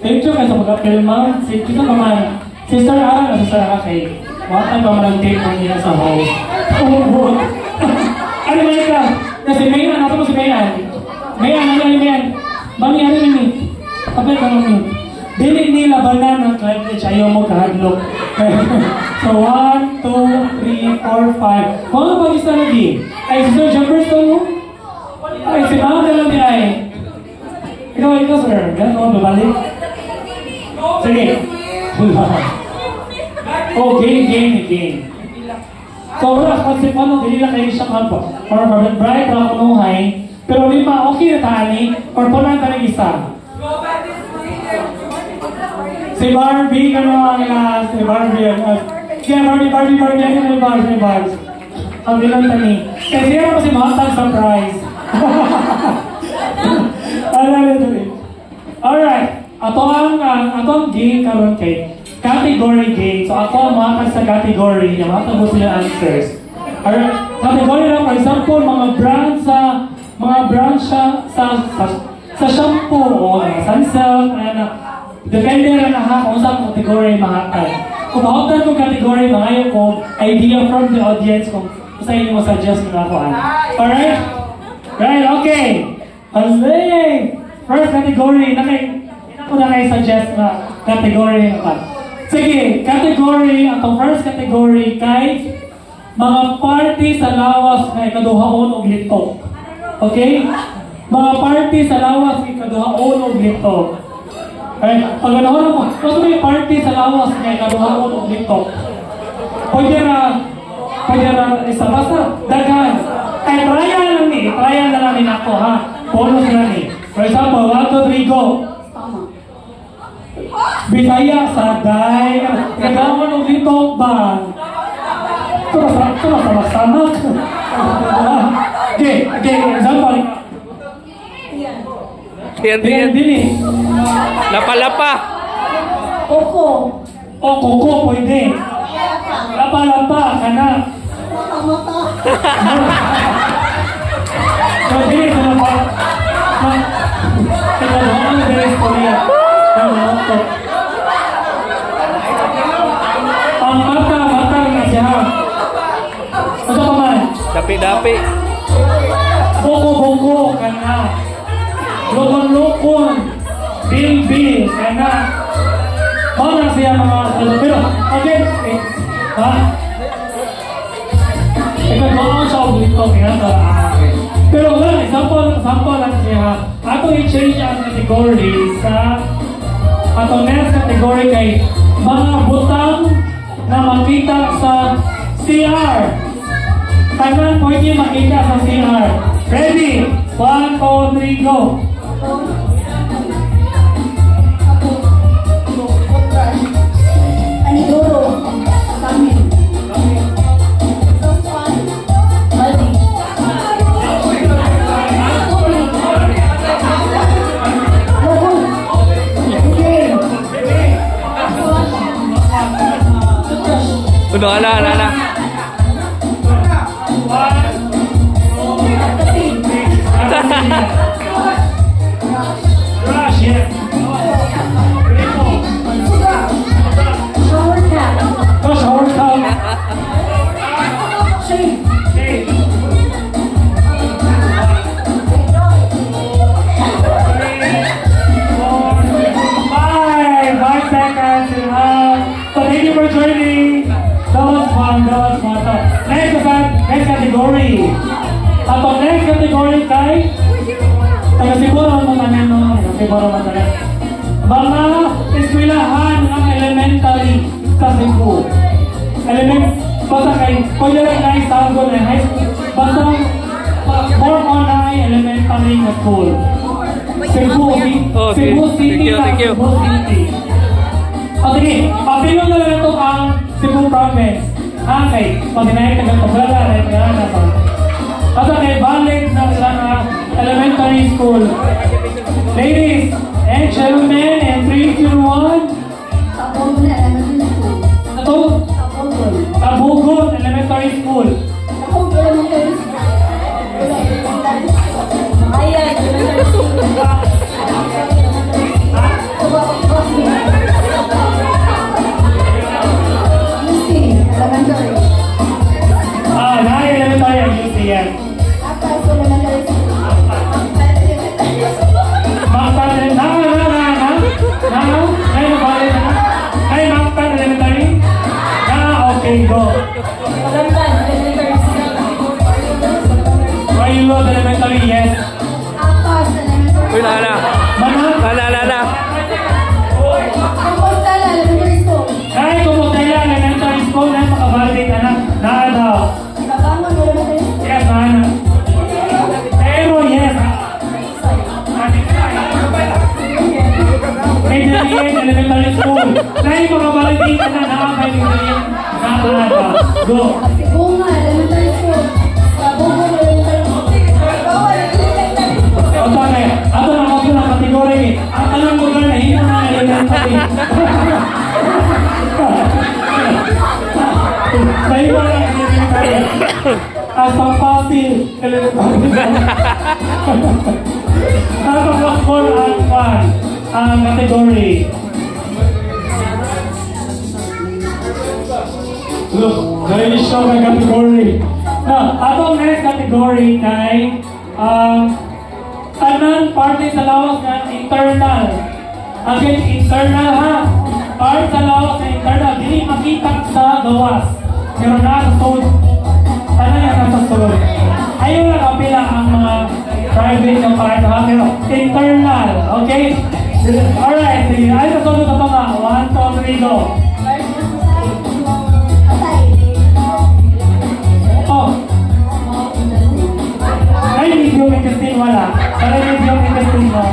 Speaker 1: Thank you kayo sa pag-apil, Ma'am. Sige ka naman. Sister Ara na sa Sarah kay. Wakay pa malagdate mo niya sa house. Oh, ano ba ito? Kasi Mayan, ako mo si Mayan. Mayan, Mami, ano yun? Kapit ka naman yun. Dili nila banan ng cartridge, ayaw mo kahadlok. So, 1, 2, 3, 4, 5. Mga pag-isa lagi. Ay, Sister Jefferson mo? Ay, si Mama na lang din ay. Ikaw, sir. Ganun mo, babalik. Sige. Oh, game. So, wala, kasi paano, dili lang kayo siya kampo. Or, bright, wala ko nuhay. Pero lima, okay na tani. Or, punan ka ng isa. Si Barbie, ano ang si Barbie, kaya Barbie, ano yung Barbie. Ang bilang tani. Kasi yan si Mahatag surprise. Alright, ato ang game karon kay category game. So ako ang mahatag sa category, yung mahatag mo sila answers. Alright, category lang, for example, mga brand sa shampoo, o Sunsilk, depende na kung saan category mahatag. Kung mahatag kong category, mangayon ko idea from the audience kung saan inyo suggest na ako. Alright? Right, okay. First category, ako na kayo suggest na category naman. Sige, category, atong first category kay mga party sa lawas na ikaduhaon o lito. Okay? Mga party sa lawas na ikaduhaon o lito. Okay? Pag ganoon mo, kung may party sa lawas na ikaduhaon o lito, pwede na isa basta, dagan. Ay, trial na lang ako ha. Bonus na ni. For example, 1, 2, 3, go. Bisaya sa day. Kagawan ng litok ba? Ito na samak. Okay, example. Dili.
Speaker 7: Lapa-lapa.
Speaker 3: Oko.
Speaker 1: Koko, pwede. Lapa, kana.
Speaker 3: Mata.
Speaker 1: So, dili sa lapa. Kagawan ng Dres Korea. Ang mata na siya. Ano ka man?
Speaker 7: Dapi-dapi.
Speaker 1: Boko, kana. Lokon, bil, kana. Mana siya mga pero, okay. Ha? Ikaw doon sa ulit ko, kinata. Pero wala, example lang siya. Ato i-change ang category sa atong next category kay mga butang na makita sa CR. Tanan pwede makita sa CR. Ready? 1, 2, 3, go!
Speaker 3: Anidoro. Kami. Maldi.
Speaker 7: Uno, ala.
Speaker 1: Rush, yeah.
Speaker 3: Shower cap.
Speaker 1: Shower cap.
Speaker 3: Shave.
Speaker 1: Five seconds. So thank you for joining. That was fun. Next category. Atong next category kay taga-siguro mo tanan no. Siguro mo tanan. Mga eskwelahan ng elementary sa Cebu. Basta kay pwede rin na istago na high school. Basta more on high elementary na school. Cebu City.
Speaker 7: Thank you.
Speaker 1: Cebu City. O sige, papilong na lang ito ang Cebu Province. Okay, pag dinahin taga-Tobrala, na pa. Basta kay balik na sa elementary school. Ladies and gentlemen, and 3, 2, 1. Okay, go. Pilot, elementary, yes.
Speaker 7: Uy, nana.
Speaker 1: Mana?
Speaker 7: Nana.
Speaker 1: Ay, Compostela, elementary school na makabalid ka na. Nada. Yes, Ana. Pero, yes. Adrian, elementary school. Nay, makabalid ka na. Nakakailigin. Nada. Go. Okay, ato na ako na kategori. Ang tanong ko na hindi na elementary. May mga elementary. Asa pasil elementary. Ano ba for and fun ang kategori? Look, very sure ang kategori. Now, atong next category kay tanan parte sa lawas na internal. Again, internal ha. Part sa lawas na internal. Dili makita sa gawas. Pero nasa soul. Tanan yan nasa soul. Ayaw lang kapila ang mga private na part ha. Pero internal. Okay? Alright. Sige. Ay, sa soul na mga. 1, 2, 3, go. Oh. Ay, medium intestine wala. Para medium intestine mo.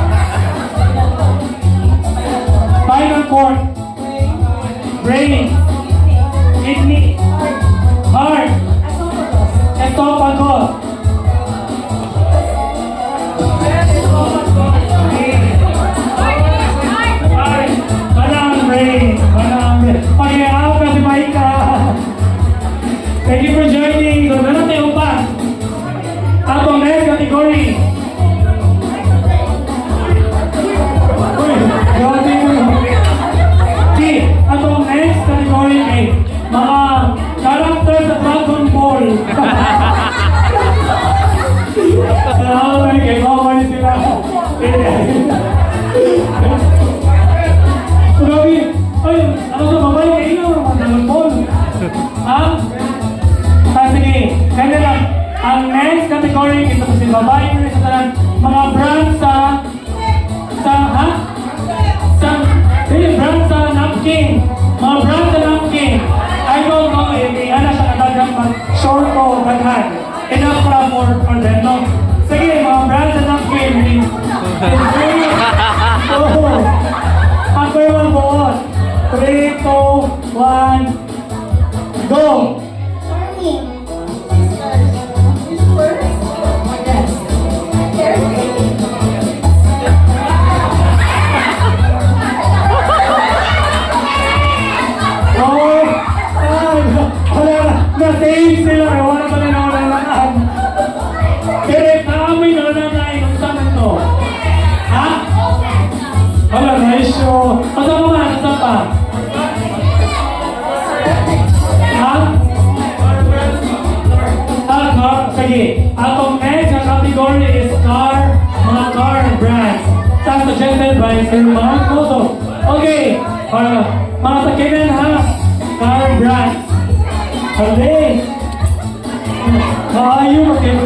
Speaker 1: Spinal cord. Brain. Kidney. Heart. Esophagus. Manang brain. Okay, ako kasi Maika. Thank you for joining. So, meron tayo pa. Atong next category. Uy, grabe mo. Okay, atong next category ay mga character sa Dragon Ball. Salamat kay Mama ni sila. Grabe. Ay, ano sa babae kayo ino? Dragon Ball. Ha? Sige, kaya lang. Ang next category ito kasi babae na sa talan mga brand sa brand sa napkin. Mga brand sa napkin. I don't know if ano siya kadagang mag-short o daghan. Enough para for them, no? Sige, mga brand sa napkin. Ako yung buot. 3, 2, 1, go! Na-save sila, wala pa na nawalaan. Pero naamoy na nanay ng saman to. Ha? Wala, ratio. Asa mo nga, asa pa? Ha? Car. Sige. Atong next na category is car, mga car brands. That's suggested by Sir Marcos. Okay. Mga sakinan ha. Car brands. Hali! Ayaw makin...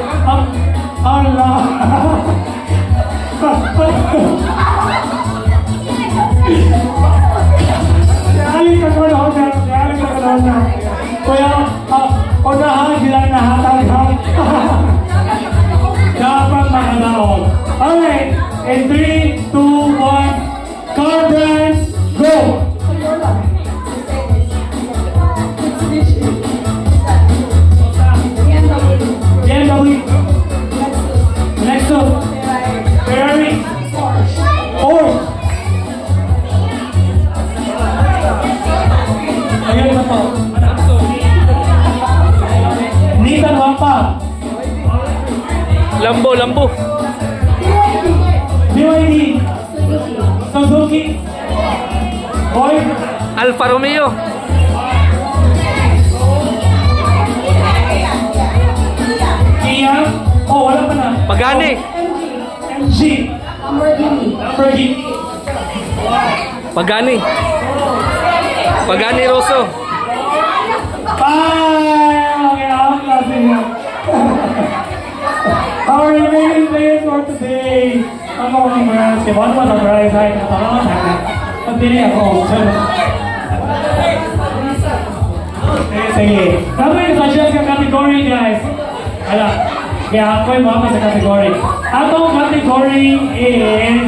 Speaker 1: Allah! Ayaw ka ko na. Kaya, unahan sila na hatag-hag. Dapat makadaon. Alright, in 3, 2, 1, car brands, go! BMW, Lexus, Ferrari, Porsche. Ayun na to. Nissan Wampa.
Speaker 7: Lambo.
Speaker 1: BYD, Suzuki, Boy,
Speaker 7: Alfa Romeo.
Speaker 1: Kia. Oh, wala pa na.
Speaker 7: Pagani.
Speaker 1: MG. Lamborghini.
Speaker 7: Pagani Rosso.
Speaker 1: Okay, I'm clapping. Our remaining players for today. Ako ang mga si Juan was a bright side. Pagpili ako. Sige. Dapat i-suggest ka category, guys. Ala. Kaya ako yung mga sa category. Atong category is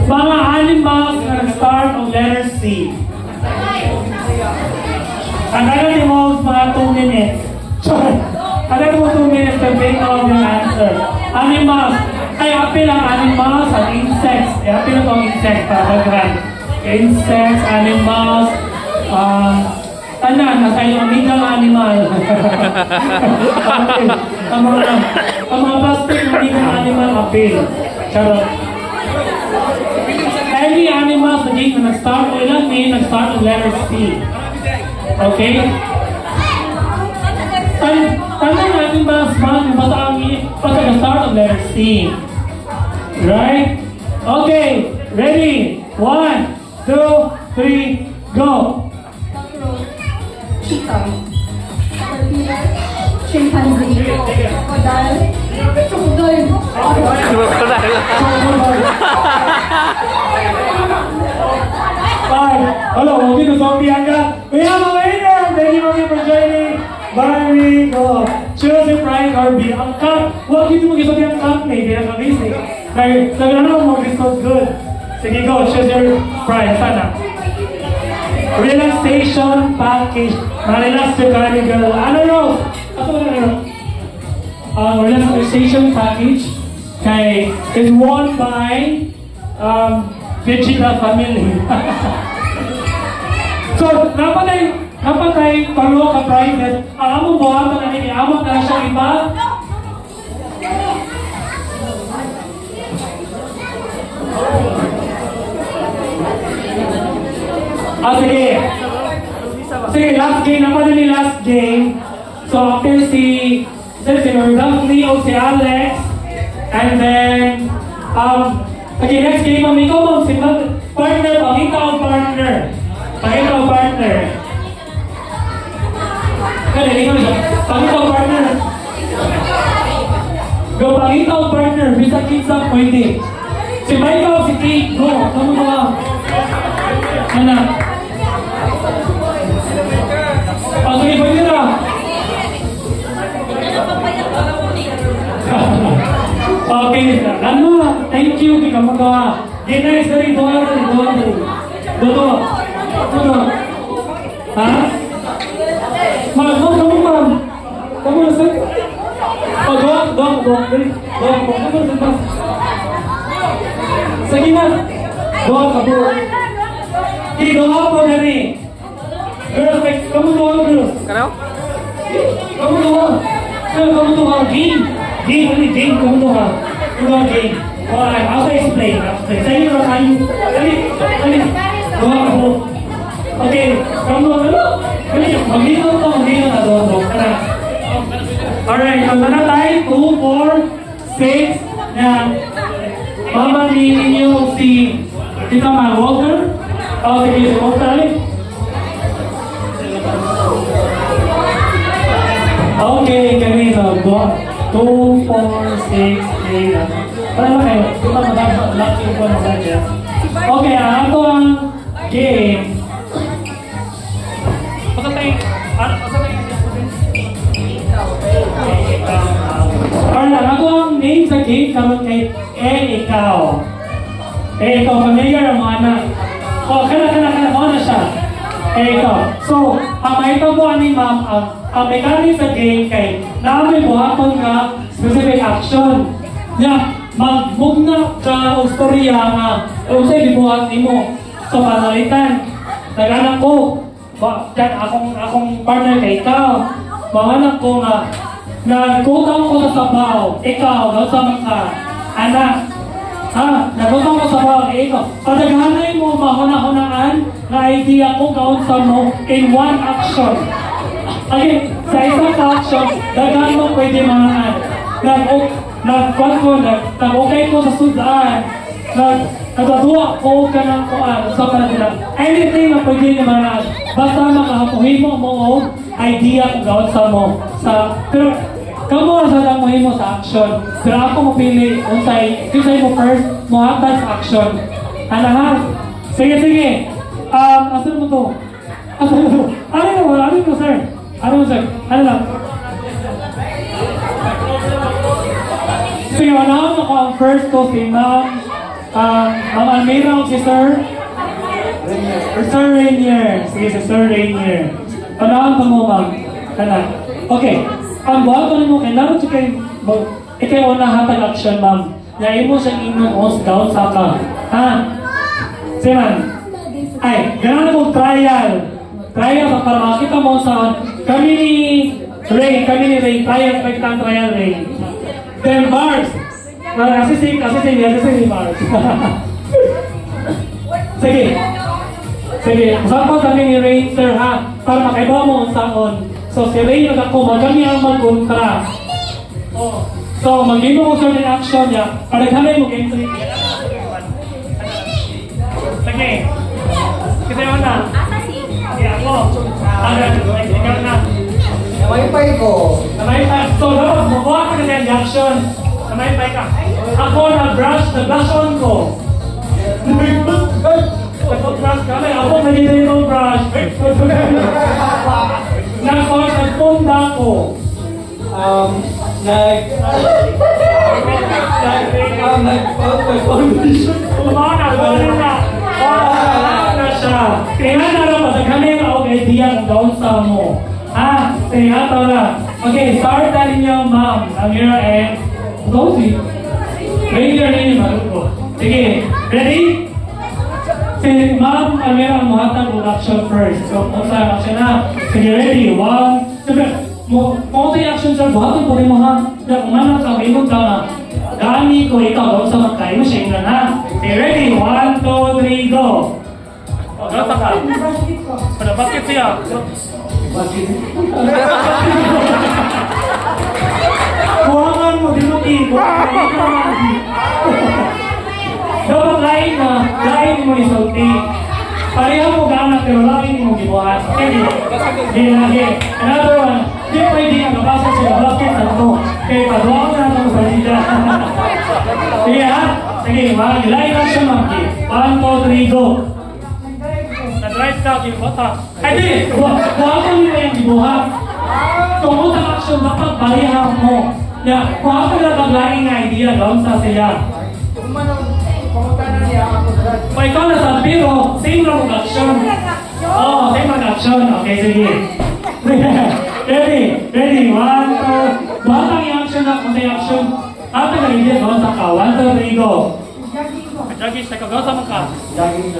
Speaker 1: mga animals na nag-start of letter C. Ang gagawin mo mga 2 minutes. Ang mo 2 minutes to think of your answer. Animals. Ay, apil ang animals at insects. Ay, apil ito ang insects para pagkakan. Insects, animals, tanan, nasa yung amigang animal. Ang mga plastic ng amigang animal, apil. Charot. Any animals na game na nag-start o ilang name nag-start with letter C. Okay? Tanan natin ba yung basta ang nag-start with letter C. Right? Okay. Ready? 1, 2, 3, go!
Speaker 2: Cheetah. Chimpanzee. Crocodile. Crocodile.
Speaker 1: Hello, okay to talk Bianca. We have a winner! Thank you for joining. Bye, go. Choose your prize or be ang cup. Huwag dito mo gusto yung cup, maybe na kabisig. Dahil sabi na mo gusto good. Sige, go. Choose your prize. Sana. Relaxation package. Relax to Carly girl. Ano Rose? Ano relaxation package is won by Vegeta family. So, dapat tayo palo ka prizes. Ang among buhatan na nini, among na siya iba. Sige. Sige, last game. Naman na ni last game. So, after si Leo, si Alex, and then, okay, next game, ikaw si partner, pakita ang partner. Pakita ang partner. Kaya, ikaw siya. Pakita ang partner. Go, pakita ang partner. Bisa kinsa, pwede. Si Michael, si Kate, go. Kamu mga. Ano? Sige, pwede na. Okay, ano? Thank you, kita magawa. Gina, sorry, doon. Ha? Ma'am. Kamu na sir? Doon. Sige na. Doon, kamu. Doon po na rin. Girls, kamu doon, girls.
Speaker 7: Ano?
Speaker 1: Kamu doon. Game, kamu doon. Game. Alright, I'll explain. Sige na tayo. Dali. Okay, kamu doon. Mag-ino na doon. Alright, so na tayo. 2, 4, 6. Yan. Mamangin niyo si Tita Ma Walker. Sige, si Walker. Okay, kami sa 2, 4, 6, 8. Para ba kayo? Ito mag-lucky ko na sa dyan. Okay, ako ang game. Alright, ako ang name sa game karon kay ikaw. Ikaw, familiar ang mga anak. Kana na siya. Ikaw. So, ang mahitaw po ani ma'am, ang mechanics sa game kay namin buhaton nga specific action. Magmugna ka o storya nga usay dibuhat nimo. So, panalitan. Nag-anak ko. Diyan, akong partner kay ikaw. Mga anak ko nga nagkutang ko sa sabaw. Ikaw, nasama ka. Anak. Nagkutang ko sa sabaw. Ikaw. Padaghanay mo mahuna-hunaan na idea ko kaunsa mo in one action. Okay, sa isang action, daghan mo pwede mahaan. Nag-okay ko sa sudaan. nagdadua ko ka ng kuan sa kanila. Anything na pwede naman na basta makahapuhin mo mo idea kung gawin sa mo. Pero kamo sa damuhin mo sa action. Pero ako mo pili unsay mo first mo hatag sa action. Ano ha? Sige. Asan mo to? Ano mo sir? Ano lang? Sige, unahan ako ang first ko si Ma'am Almeida o si Sir Rainier. Sige, si Sir Rainier. Unahan ka mo, Ma'am. Okay. Ang buhat ko mo, kailangan siya kayo unahatag action, Ma'am. Yain mo siyang inyong down sa ka. Ha? Sige, Ma'am. Ay, gano'n akong trial. Trial para makita mo sa kami ni Ray, trial, Ray. Then bars. Assisting bars. Sige. Usapan kami ni Ray, sir, ha? Para makaiba mo ang saon. So, si Ray nagkakuma, kami ang mag-kontra. So, mag-give mo sa action niya. Para kami mag-entry. Sige. Kasi na. Sige, ako. Ikaw na.
Speaker 5: Wi-Fi ko.
Speaker 1: So, dapat makuha ka na yung action. Namay ka. Ako nag-brush on ko. Nag-brush ka. Ako nagiging yung brush. Nagpunta ko. Nag-foundation. Na siya. Kaya na dapat kami ang idea ng down sa mo. Sige, hataw na. Okay, start na ninyo, Ma'am. Amira and Rosie. Ready or ready, Maruko? Sige, ready? Sige, Ma'am Amira ang muhatag ng action first. So, kung sa action na. Sige, ready? 1, 2, kung sa action sir, buhatin po rin mo ha. Kung ano sa ibon ka na. Dami ko ikaw, doon sa magkain mo siya na. Okay, ready? 1, 2, 3, go! O, gata ka. Pada bakit siya? Buhangan mo, di mo ibo. Dapat lain mo isulti. Pareha mo gana, pero lain mo gibuhat. Sige, lagi. Another one. Di pwede ang nabasa siya. Bakit ito? Kaya paduwa na ito sa sida. Sige ha? Sige, lain na siya maki. 1, 2, 3, go. Nag-drive ka, gibuhat. Ay, di! Buhangan mo yung gibuhat. Tungkol sa action, dapat pareha mo. Buhangan mo na paglaing na idea doon sa siya. O ikaw na sa pero, same lang action. Oo, same lang action. Okay, sige. Ready? 1, 2. Buhatang yung action na kung sa action. After na idea doon sa ka. 1, 2, 3, go. Jogging, sa kagawa sa mga. Jogging.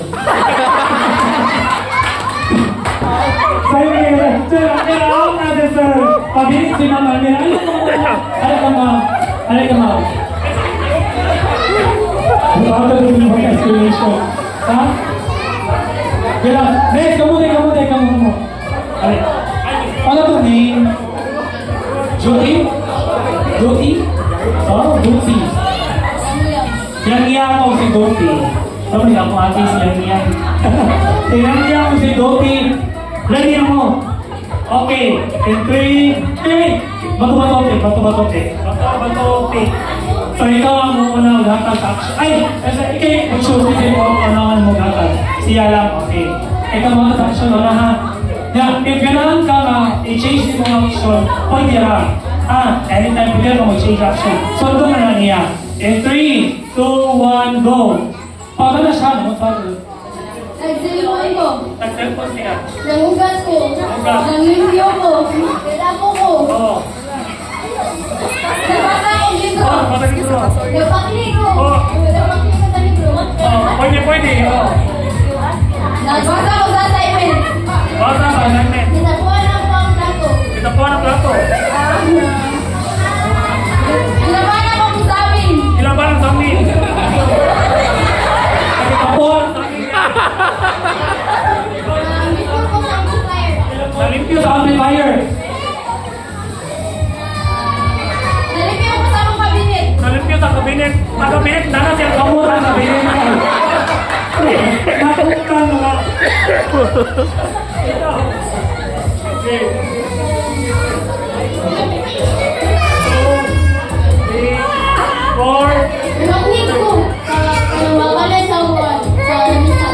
Speaker 1: Sige, sir, ako natin, sir. Pabilis si Mama. Alay ka, Ma'am. Baka na rin yung explanation. Ha? Kaya, next, kamu mo. Alay. Ano to name? Jyoti? Oh, Jyoti. Yang iya ako si Jyoti. Sabi ako ate si Yang iya. Yang iya ako si Jyoti. Ready mo. Okay. In 3, Bato-bato. So ikaw ang muna maghatag sa action. Ay! Ikay, mag-shoot mo ang maghatag. Siya lang. Okay. Ikaw mga sa action. Wala ha. If ganahan ka na, i-change mo ang action. Pwede ra. Anytime pwede mo mag-change action. So ito na lang niya. In 3, 2, 1, go. Paano na siya?
Speaker 8: Nag-cellphone ko.
Speaker 1: Nag-cellphone siya.
Speaker 8: Nangugas ko. Nanglimpyo ko. Nalapo ko.
Speaker 1: Oo.
Speaker 8: Nabasa akong libro.
Speaker 1: Napakili ko.
Speaker 8: Napakili ko sa libro.
Speaker 1: Pwede.
Speaker 8: Nagbasa ko sa assignment.
Speaker 1: Basa ka, assignment.
Speaker 8: Nitapuan ako ang plato.
Speaker 1: Itapuan ang plato.
Speaker 8: Nilaban ako ang samin.
Speaker 1: Ilaban ang samin. Itapuan ang samin.
Speaker 8: Before ko sa amplifier.
Speaker 1: Nalimpyo sa amplifier.
Speaker 8: Nalimpyo ko sa among kabinet.
Speaker 1: Nalimpyo sa kabinet. Sa kabinet, nana siyang kamura sa kabinet. Okay. 4.
Speaker 8: Naknik ko. Wala sa uwan. Sa misa.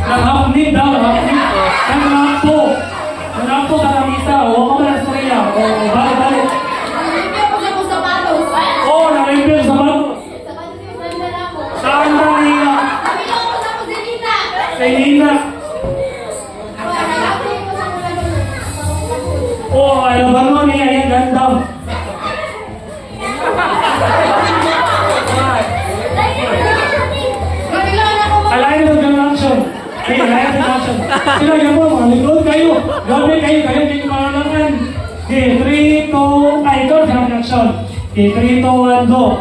Speaker 1: Nanghapnik daw, nanghapnik. Nanghapo. Nanghapo ka ng isa. Huwag ka na storya. Balik.
Speaker 8: Nalimpyo ko sa sapatos.
Speaker 1: Oo, nalimpyo sa sapatos.
Speaker 8: Sapatos yung sandal ako.
Speaker 1: Saan na nila?
Speaker 8: Nabilo ko sa kusinita.
Speaker 1: Sa Nina.
Speaker 8: Nagapin ko sa kusinita.
Speaker 1: Oo, alam ba mo niya yung ganda? Alain sa action. Sige, alain sa action. Sila yan po, mga likod kayo. Gabi kayo, kayo malalangan. Okay, 3, 2, ay, ito, sa action. Okay, 3, 2, 1, go.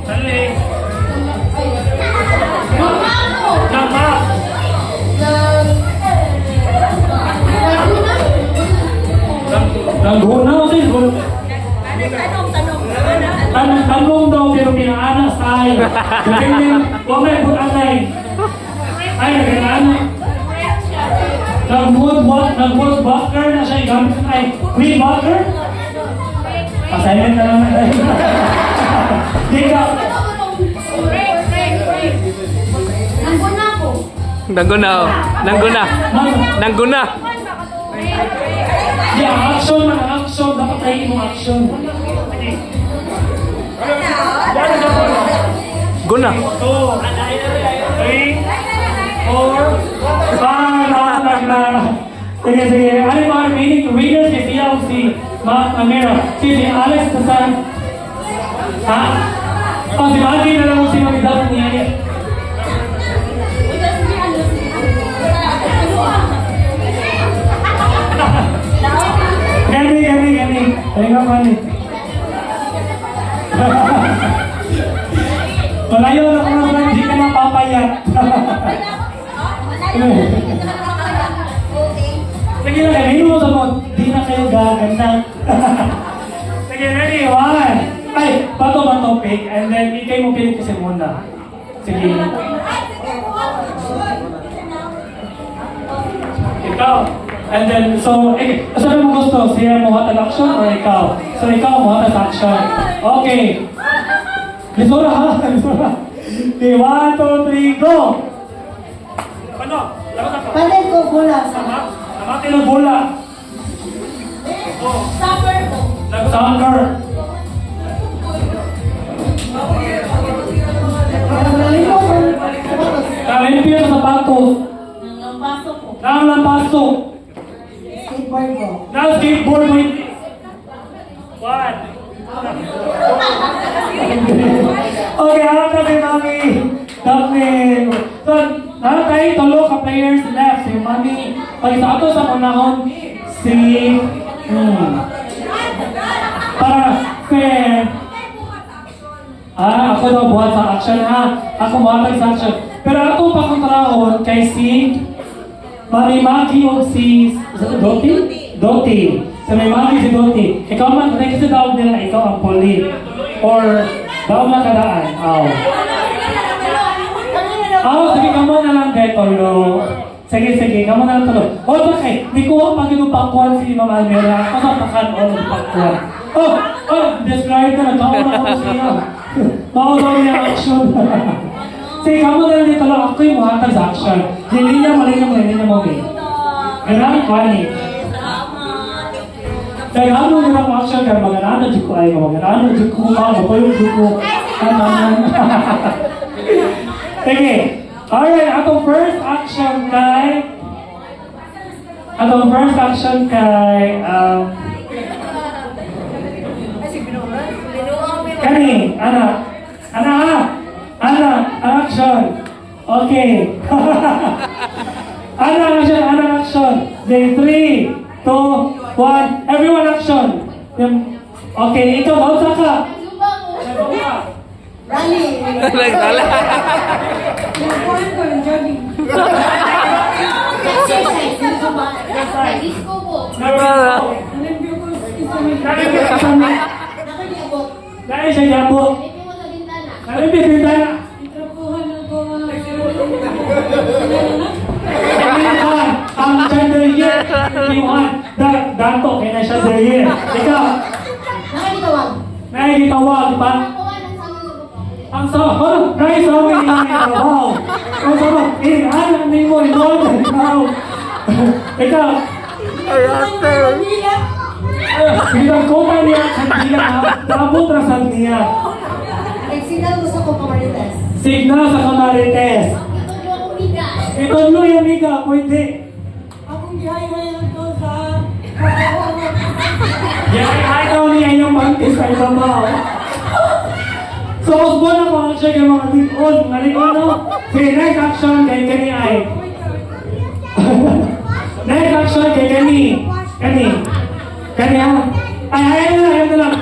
Speaker 1: Dali. Nama. Naghunaw din. Tanong daw, pero pinaanas tayo. Ganyan, huwag may put-anay. Ay, nagkakaanak. Nag-wood walker na siya. Gamit na ay, wheel walker? Assignment na naman. Di ka.
Speaker 8: Nangguna ko.
Speaker 7: Nangguna.
Speaker 1: Di, action. Dapat tayo mo action.
Speaker 7: Guna.
Speaker 1: 2, 3, 4, 5. Sige. Ano yung mga remaining readers? Si Siyaw, si Amira. Si Alex, saan? Ha? O, si Maggie na lang kung sino dapat niya. Gani. Tengok apa ni? Malayo na kung naman, hindi ka mapapayat. Sige na, ganyan mo sa mo. Di na kayo gaganda. Sige, ready? 1. Ay, bato topic. And then, ikay mo pilit kasi muna. Sige. Ikaw. And then, so, saan mo gusto? Siya mo hatag action or ikaw? So, ikaw mo hatag action. Okay. Lisura ha? Lisura. Okay, 1, 2, 3, go! Ano?
Speaker 3: Panin ko bola.
Speaker 1: Samati ng bola.
Speaker 8: Soccer ko.
Speaker 1: Nag-soccer. Nalimpyo sa sapatos.
Speaker 8: Nanglampasok ko.
Speaker 1: Nanglampasok.
Speaker 3: Skateboard ko.
Speaker 1: Nag-skateboard mo hindi. 1. Okay, harap na kay Mami. So, harap tayo tulo ka players left. Si Mami, pag sa ato sa unahon, si... para fair. Ako daw buhat sa action ha. Ako buhat sa action. Pero ato pa kontrahon kay si Marimaki o si Doti. Sa may Maki si Doti. Ikaw man, kung kasi daw nila, ikaw ang poli. Or daw na kadaan. Sige, kamo na lang dito, lo. Sige, kamo na lang tulo. Okay, di ko pag inupakuan si Mama Almera. Ako sa pakan o inupakuan. Describe na, kamo na ako siya. Kamo daw niya action. Sige, kamo na lang dito, lo. Ako yung muhatag sa action. Linya mo. Ganang kwani. Kaya ano yung mga action kaya mag-anano dito ko ay mag-anano dito ko mapayong dito ko. Sige. Alright, atong first action kay Kani, Ana, action. Okay. Ana, action. Then 3, 2, 1, everyone action. Okay, ikaw, bausa ka.
Speaker 3: Rally.
Speaker 7: Nagsala.
Speaker 3: Nagpuan ko ng jogging.
Speaker 8: Exercise. Disco po.
Speaker 3: Nakaliabot.
Speaker 1: Dahil siya yabo.
Speaker 8: Ito mo sa bintana.
Speaker 1: Nalipit bintana.
Speaker 3: Itrapuhan ng gawa.
Speaker 1: Kanina ka. ato, kaya na siya dali. Ikaw,
Speaker 8: Nakikitawag.
Speaker 1: nakikitawag, di ba?
Speaker 8: Nakuha ng sabi ko.
Speaker 1: Ang sama, guys, sa amin yung trabaho. Ang sama, alam mo, ikaw. Ikaw, ginagkota niya sa niya, nabot na sa niya.
Speaker 8: Signal ko sa Marites.
Speaker 1: Signal sa Camarites.
Speaker 8: Ito yung umiga.
Speaker 1: Ito nyo yung miga, pwede.
Speaker 3: Akong gihay-hay lang to sa...
Speaker 1: Yan, ayaw niya yung mantis sa ibabaw. So, usbo na mga action yung mga likod. Mga likod, no? Sige, next action kay Kani ay. Next action kay Kani. Kani ha? Ay, ano lang.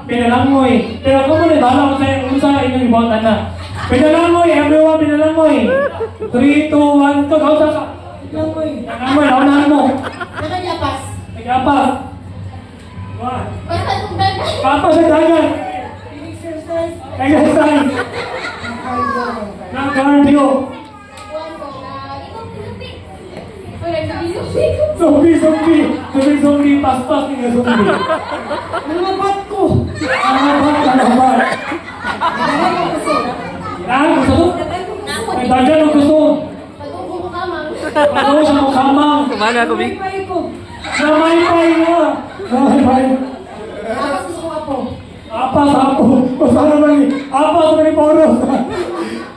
Speaker 1: Pinalangoy. Pero kung muna, bahala ko sa inyong ibotan na. Pinalangoy, everyone, pinalangoy. 3, 2, 1, to, kausa ka. Pinalangoy, launahan mo.
Speaker 8: Nakayapas.
Speaker 1: Nag-apas.
Speaker 8: Basta kung dagat.
Speaker 1: Papa sa dagat. Exercise. Ng cardio. Zombie. Pas-pas nga zombie.
Speaker 3: Nangabat ko!
Speaker 1: Nangabat. Gusto to? Ay, dagan ang gusto.
Speaker 8: Pag-upo ko kamang.
Speaker 1: Ano siya mo kamang?
Speaker 7: Kumana ako, Big.
Speaker 1: Namay-pay nga. Namay-pay.
Speaker 8: Tapos gusto ko ako.
Speaker 1: Apas ako. Basta naman ni. Apas naman ni Poros.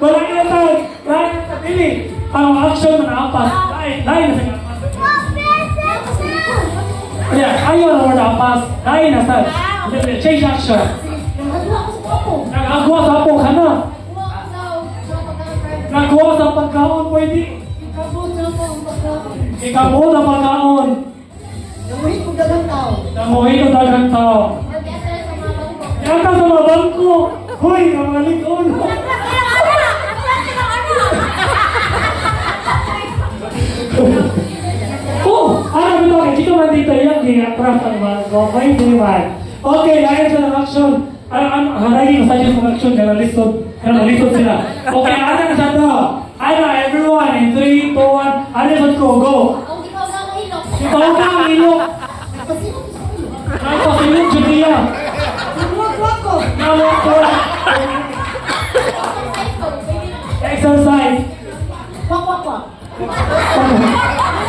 Speaker 1: Walang inatag. Lain sa pili. Ang action na apas. Lain na sa apas. Ayaw na wala apas. Lain na sa. Change action.
Speaker 8: Nagagawa ko sa ako.
Speaker 1: Nag-agwa sa apo ka na. Nagkuha sa pagkaon pwede.
Speaker 3: Ikabot na po ang pagkakas.
Speaker 1: Ikabot ang pagkaon.
Speaker 3: Namuhin ko dagang tao.
Speaker 1: Namuhin ko dagang tao. Yata sa mga bangko. Hoy, kamalik-on. Ano ito? Dito man dito yan. Ginatras ang bangko. May diwan. Okay, dahil sa ng action. Halagi ko sa inyo ng action. Nalisod sila. Okay, ano na sa ito? Ano, everyone. In 3, 2, 1. Ano sa ko? Go.
Speaker 8: Kung ikaw na ang ilok.
Speaker 1: Ikaw na ang ilok. Nagpasilog siya niya.
Speaker 3: Namuwag ko!
Speaker 1: Nawag ko. Exercise.
Speaker 3: Wak.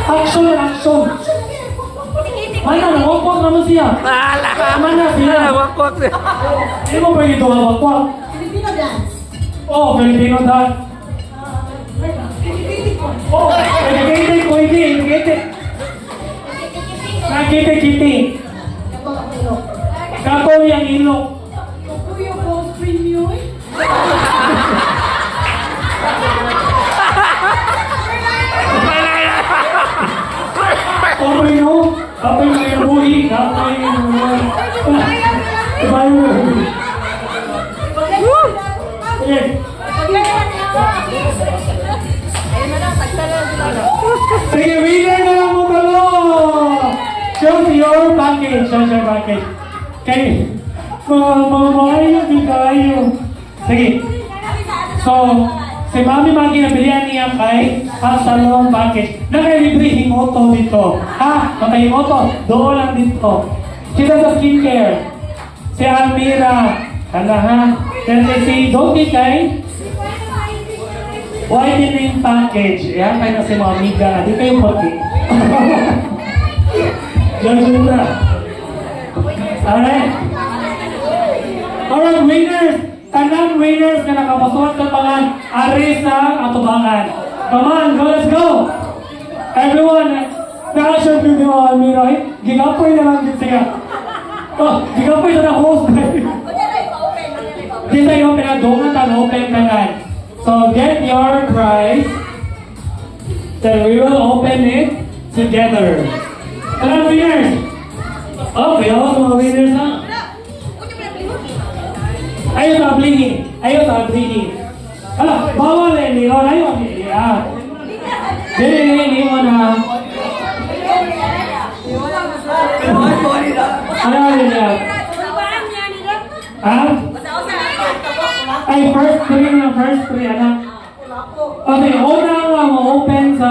Speaker 1: Action. Mana na, wakwak naman siya. Tama na siya.
Speaker 7: Wakwak siya.
Speaker 1: Hindi mo pwede ito wakwak.
Speaker 3: Filipino dance.
Speaker 1: Oh, Filipino dance. Oh, educated. Nakita-kiti. Kato yung ilok.
Speaker 3: Kuya ko, premium.
Speaker 1: Okay, no? Kapag may buhi, kapag may okay. Sige, winner na lang mo talo! Choose your package. Okay. Mga yung kayo. Sige. So, si Mami Maggie nabilihan niya kay Salon Package. Nakalibre himoto dito. Ha? Himoto. Doon lang dito. Kita sa skincare. Si Almira. Ha? Kasi si Doki kay whitening package. Yan kayo na si Mami Ga. Di kayo pati. Yan sila. Alright. Alright, winners. Tanang winners na nakapasukan sa pangan ari sa atubangan. Come on, let's go! Everyone, na-assure ko yung Almira, gigapoy na lang din siya. Oh, gigapoy na na-host na yun. Di sa'yo, pinadungan na open na nga. So, get your prize. Then we will open it together. Tanang winners! Okay, ako sa mga winners ha. Ayaw sa ablihin. Hala, bawal eh, Leon. Ayaw, yeah. Leon ha. Ano nila? Ha? Ay, first three, anak. Okay, una nga mo open sa,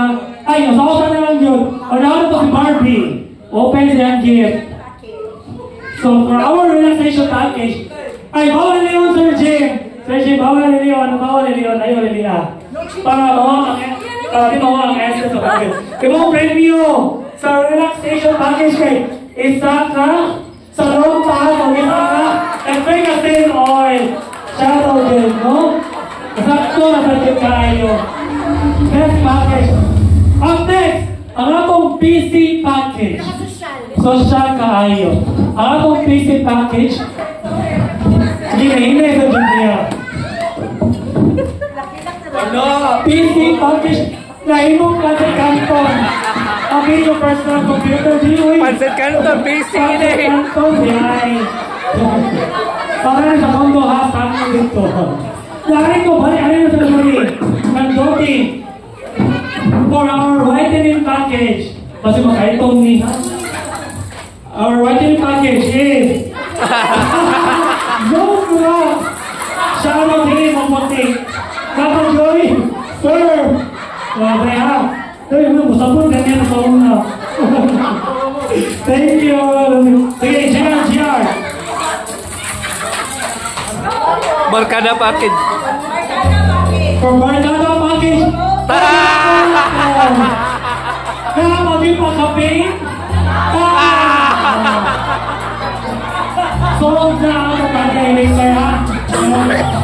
Speaker 1: Ay, nasausan na lang yun. Ano na to si Barbie? Open siyang gift. So, for our relaxation package, ay, bawal na yun, Sir Jim. Sir Jim, bawal na yun. Bawal na yun. Ayaw na yun. Para mawa ang essence of package. Ibang preview sa relaxation package kay isa ka sa room pa, isa ka, and bring a thin oil. Shadow din, no? Sakto na sa kayo. Next package. Up next, ang atong PC package. Social kaayo. Ang atong PC package. Sige na, hindi sa dunia. Ano? PC package na imong kasi kanton. Ang inyong personal computer, di uy.
Speaker 7: Pansit kanton, PC na eh.
Speaker 1: Kanton, di ay. Para sa kondo ha, saan dito. Lahat ko, balik, ano yung sa naman Nagdoti. For our whitening package. Kasi makaitong ni ha. Our whitening package is Zoom Rock. Shout out din mo puti. Kapag Joy, sir. Wala ha. Hey, musapon ganyan sa una. Thank you. Sige, GR.
Speaker 7: Barkada package.
Speaker 1: For Barkada package. Kaya magi pa kape. Solve na ako kagay later ha.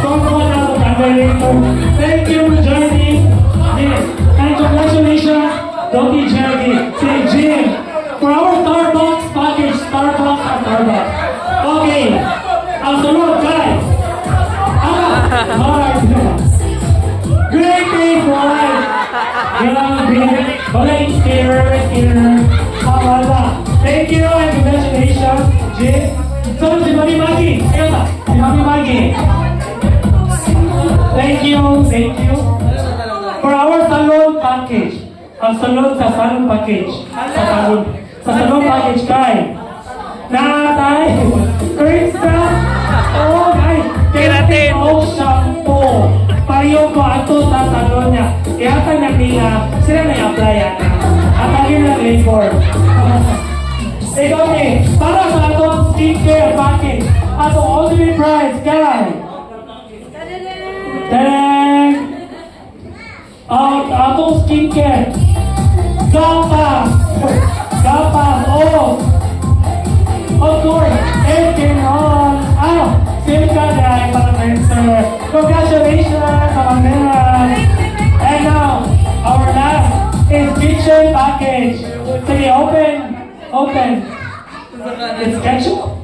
Speaker 1: Solve na ako kagay later. Thank you for joining. And congratulations, Doki Jerry, say Jim, for our Starbucks package, Starbucks and Starbucks. Okay, ang sunod guys. Great day boy. Balay scarer. Thank you and congratulations, Jim. So si Mami Maggie, si Mami Maggie. Thank you. For our salon package. Ang salon sa salon package. Sa salon package kay. Natay. Krista. Oh, guys. Keratin. Oh, shampoo. Payo ko ato sa salon niya. Ihatag na niya. Sila na i-apply yan. Atagin na labor. Ikaw ni. Para sa atong skincare package. Atong ultimate price. Kay. Tadang! Atong skincare. Gapas! Oh! Of course, everything on. Silka dahil para mentor. Congratulations sa mga. And now, our last is kitchen package. Sige, open. It's ketchup.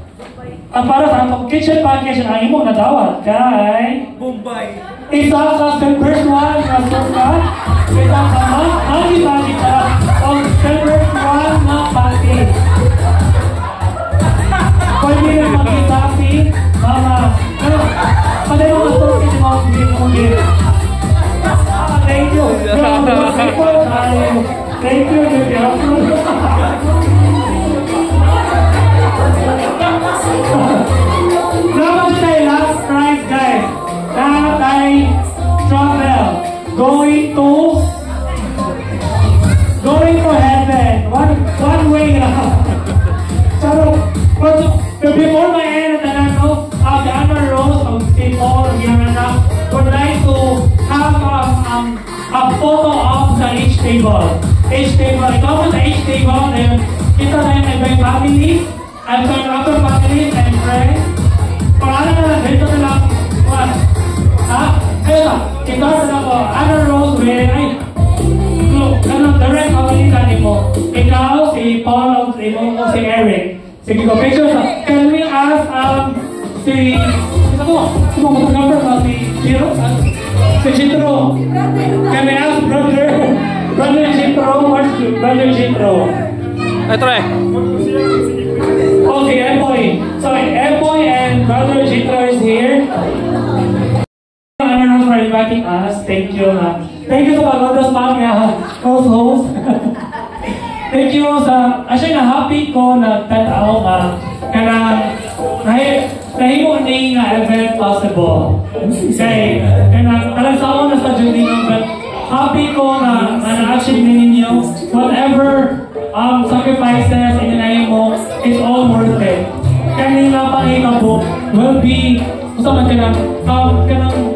Speaker 1: Ang para sa atong kitchen package ang imo nadawat kay Bombay. Isa ka sa first one na sukat. Isa ka magi ka ang first one na package. Pwede na mag-isapi, mama. Pwede mo masukin si mga bibigil. Thank you. Thank you. Naman tayo last prize guys. Tatay travel. Going to heaven. One way lang. But before my end, the honor rose of St. Paul of Yamana would like to have a photo of the H table. Ikaw mo sa H table, then kita na yung ibang family, and other families and friends. Parang na lang, dito na lang, what? Ha? Kaya ba? Ito na lang po, honor rose where, direct family ka mo. Ikaw, si Paul, si Eric. Sige ko, picture sa. Can we ask si Jitro? Can we ask brother Jitro? What's brother Jitro?
Speaker 7: Try.
Speaker 1: Okay, Emboy and brother Jitro is here. Honor for inviting us. Thank you. Thank you sa pag-odas ma'am host. Thank you sa, actually na-happy ko na tanaw kanang nahimo nga event possible. Kaya, talang sa ako na sa Judino, but happy ko na na-achieve ninyo. Whatever sacrifices ininayin mo, it's all worth it. Kanina pang ikabok will be kanang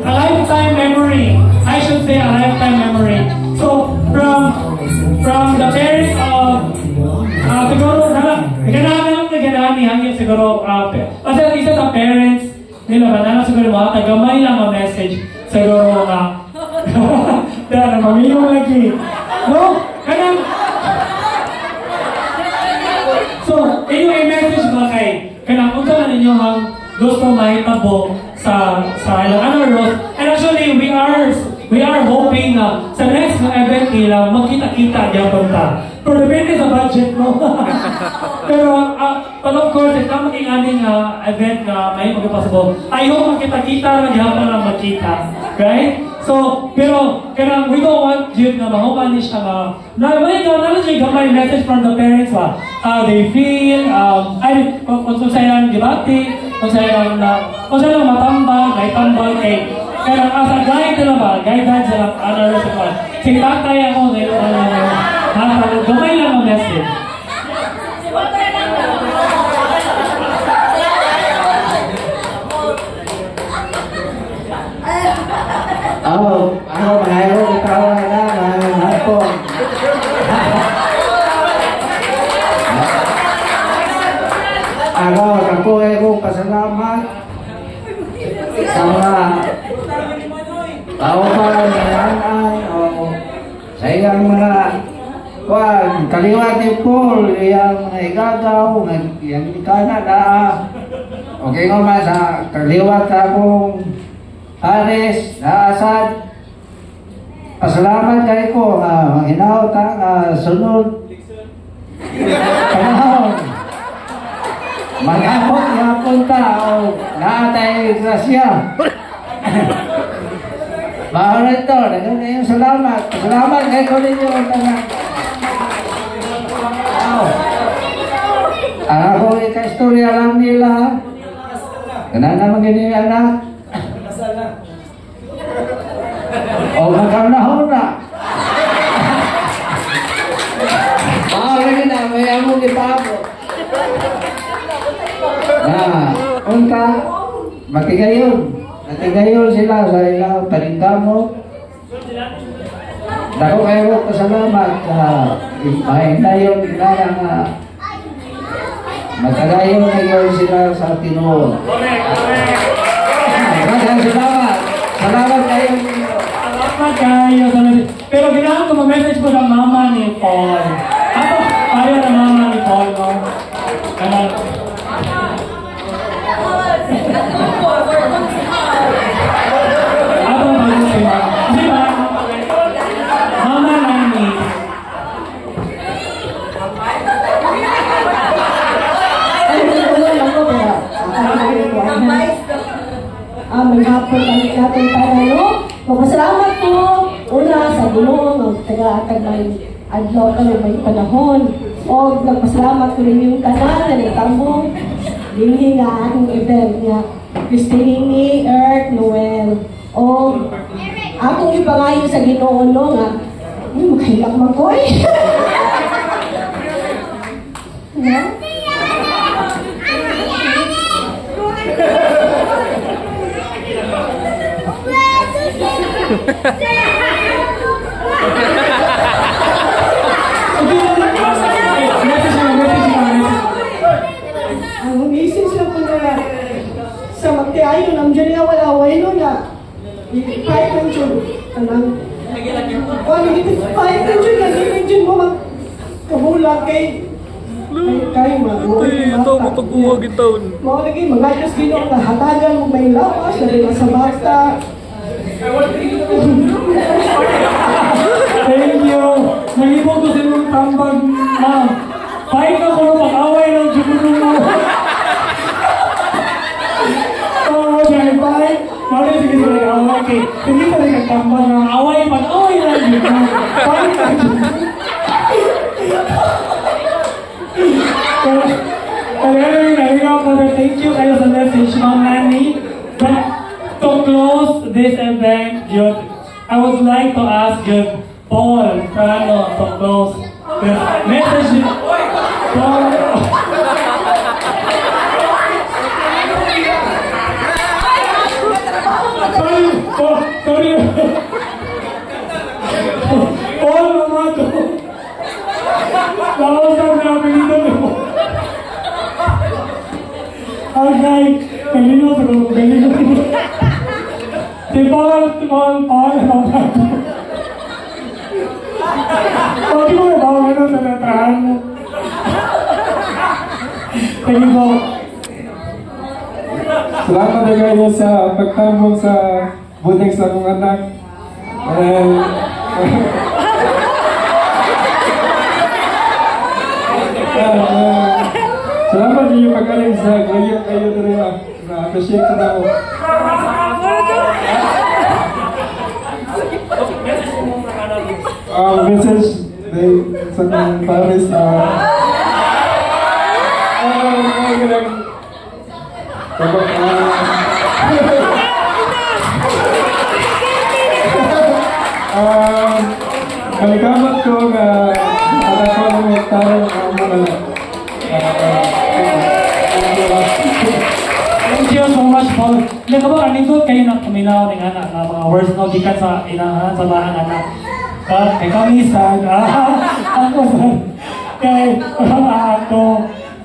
Speaker 1: a lifetime memory. I should say a lifetime memory. So from the parents of siguro ganahan ni hangin siguro kasi isa sa parents nila ba na siguro mga tagamay lang ang message siguro dahil mamilong lagi no kanang so yung message ba kay kanang unsa na ninyo hang gusto mahitabo sa ilang Rose, and actually we are hoping na sa next event nila magkita-kita gyapon ta. Pero depende sa budget mo. Pero but of course ito maging aning event na may magpasabot. I hope magkita-kita na gyapon na magkita. Right? So, pero kanang we don't want you na mahuman ni siya na may gamay message from the parents how they feel, kung sayang debate, kung sayang matambal, may tambal kay kaya as a guide nila ba, guidance nila, si tatay ako, gamay lang ang message.
Speaker 6: Ako mahirap ikaw na hapon. Ako kong pasalamat sa mga tao pa nanay o sa iyang mga kaliwat ni Paul, iyang igagaw, iyang ikana na okay ko man sa kaliwat akong Aris, Asad, pasalamat kayo ko hinaw ta sunod panahon mag-apot nga punta o naatay grasya. Mahal ito, naging salamat kayo ko ninyo ang ako ika-istorya lang nila ganaan naman ganyan yung anak o magkaunahon na lagi na may among ipabot na unta matigayon sila sa ilang paningkamot. Dako kayo pasalamat mahinayon nila nga matagayon kayo sila sa Tinuod. Salamat kayo.
Speaker 1: Salamat kayo. Pero kailangan ko mag-message po ng mama ni Paul. Ako, ayaw na mama ni Paul, no?
Speaker 3: Maghapon kami natin tayo. Magpasalamat po una sa Ginoo ng taga-atag may adlaw ka may panahon. O nagpasalamat ko rin yung tanan na nagtambong dinhi nga aking event niya. Christine, Earth, Noel. O akong ipangayo sa Ginoo no nga makahilak makoy. Ang message na po na sa magtiayo ng dyan nga wala-away no na kahit ng dyan kahit ng dyan nagiging dyan mo magkabulag kayo
Speaker 7: ito mapagkuwag ito
Speaker 3: mga lagi mga Diyos ginong hatagan mo may lawas na sa bata.
Speaker 1: Thank you. Nalibog ko sa inyong tambag, ma'am. Kahit na kung mag-away ng siguro mo. Okay, bye. Mali, sige sa nag-away. Okay, hindi pa rin nagtambag ng away. Pag-away lang yun. Bye na dyan. Thank you kayo sa message, Ma'am Nani. But to close this event, I would like to ask you, Paul, Frano, to close the message. Paul. Sorry. Paul, Mamato. Nakausap na apelido mo. Okay, kanino sa kong kanino. Si Paul, Mamato. Pwede mo na ba ano sa natrahan mo? Thank you po.
Speaker 9: Salamat na kayo sa pagtambong sa buting sa akong anak. Salamat niyo pagaling sa gayon kayo rin. Na-appreciate ko na ako. Message sa kong Paris. Kaligamat ko nga anak ko ng magtarong ang mga
Speaker 1: Thank you so much, Paul. Hindi ka ba, kanito kayo na kuminaw ng anak na mga words no, gikan sa inahan, sa bahan anak. Kay kami sa, ako sa, kay ako,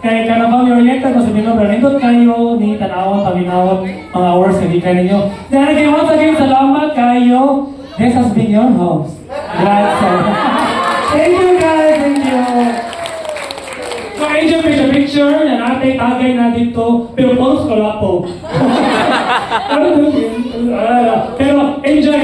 Speaker 1: kay kanabang oriented mo sa Bino, pero nindot kayo ni tanawon, paminawon, mga words na gikan ninyo. Dahil kayo once again, salamat kayo. This has been your host. Grazie. Thank you guys, thank you. So, enjoy picture na natin, tagay na dito, pero post ko lang po. Pero enjoy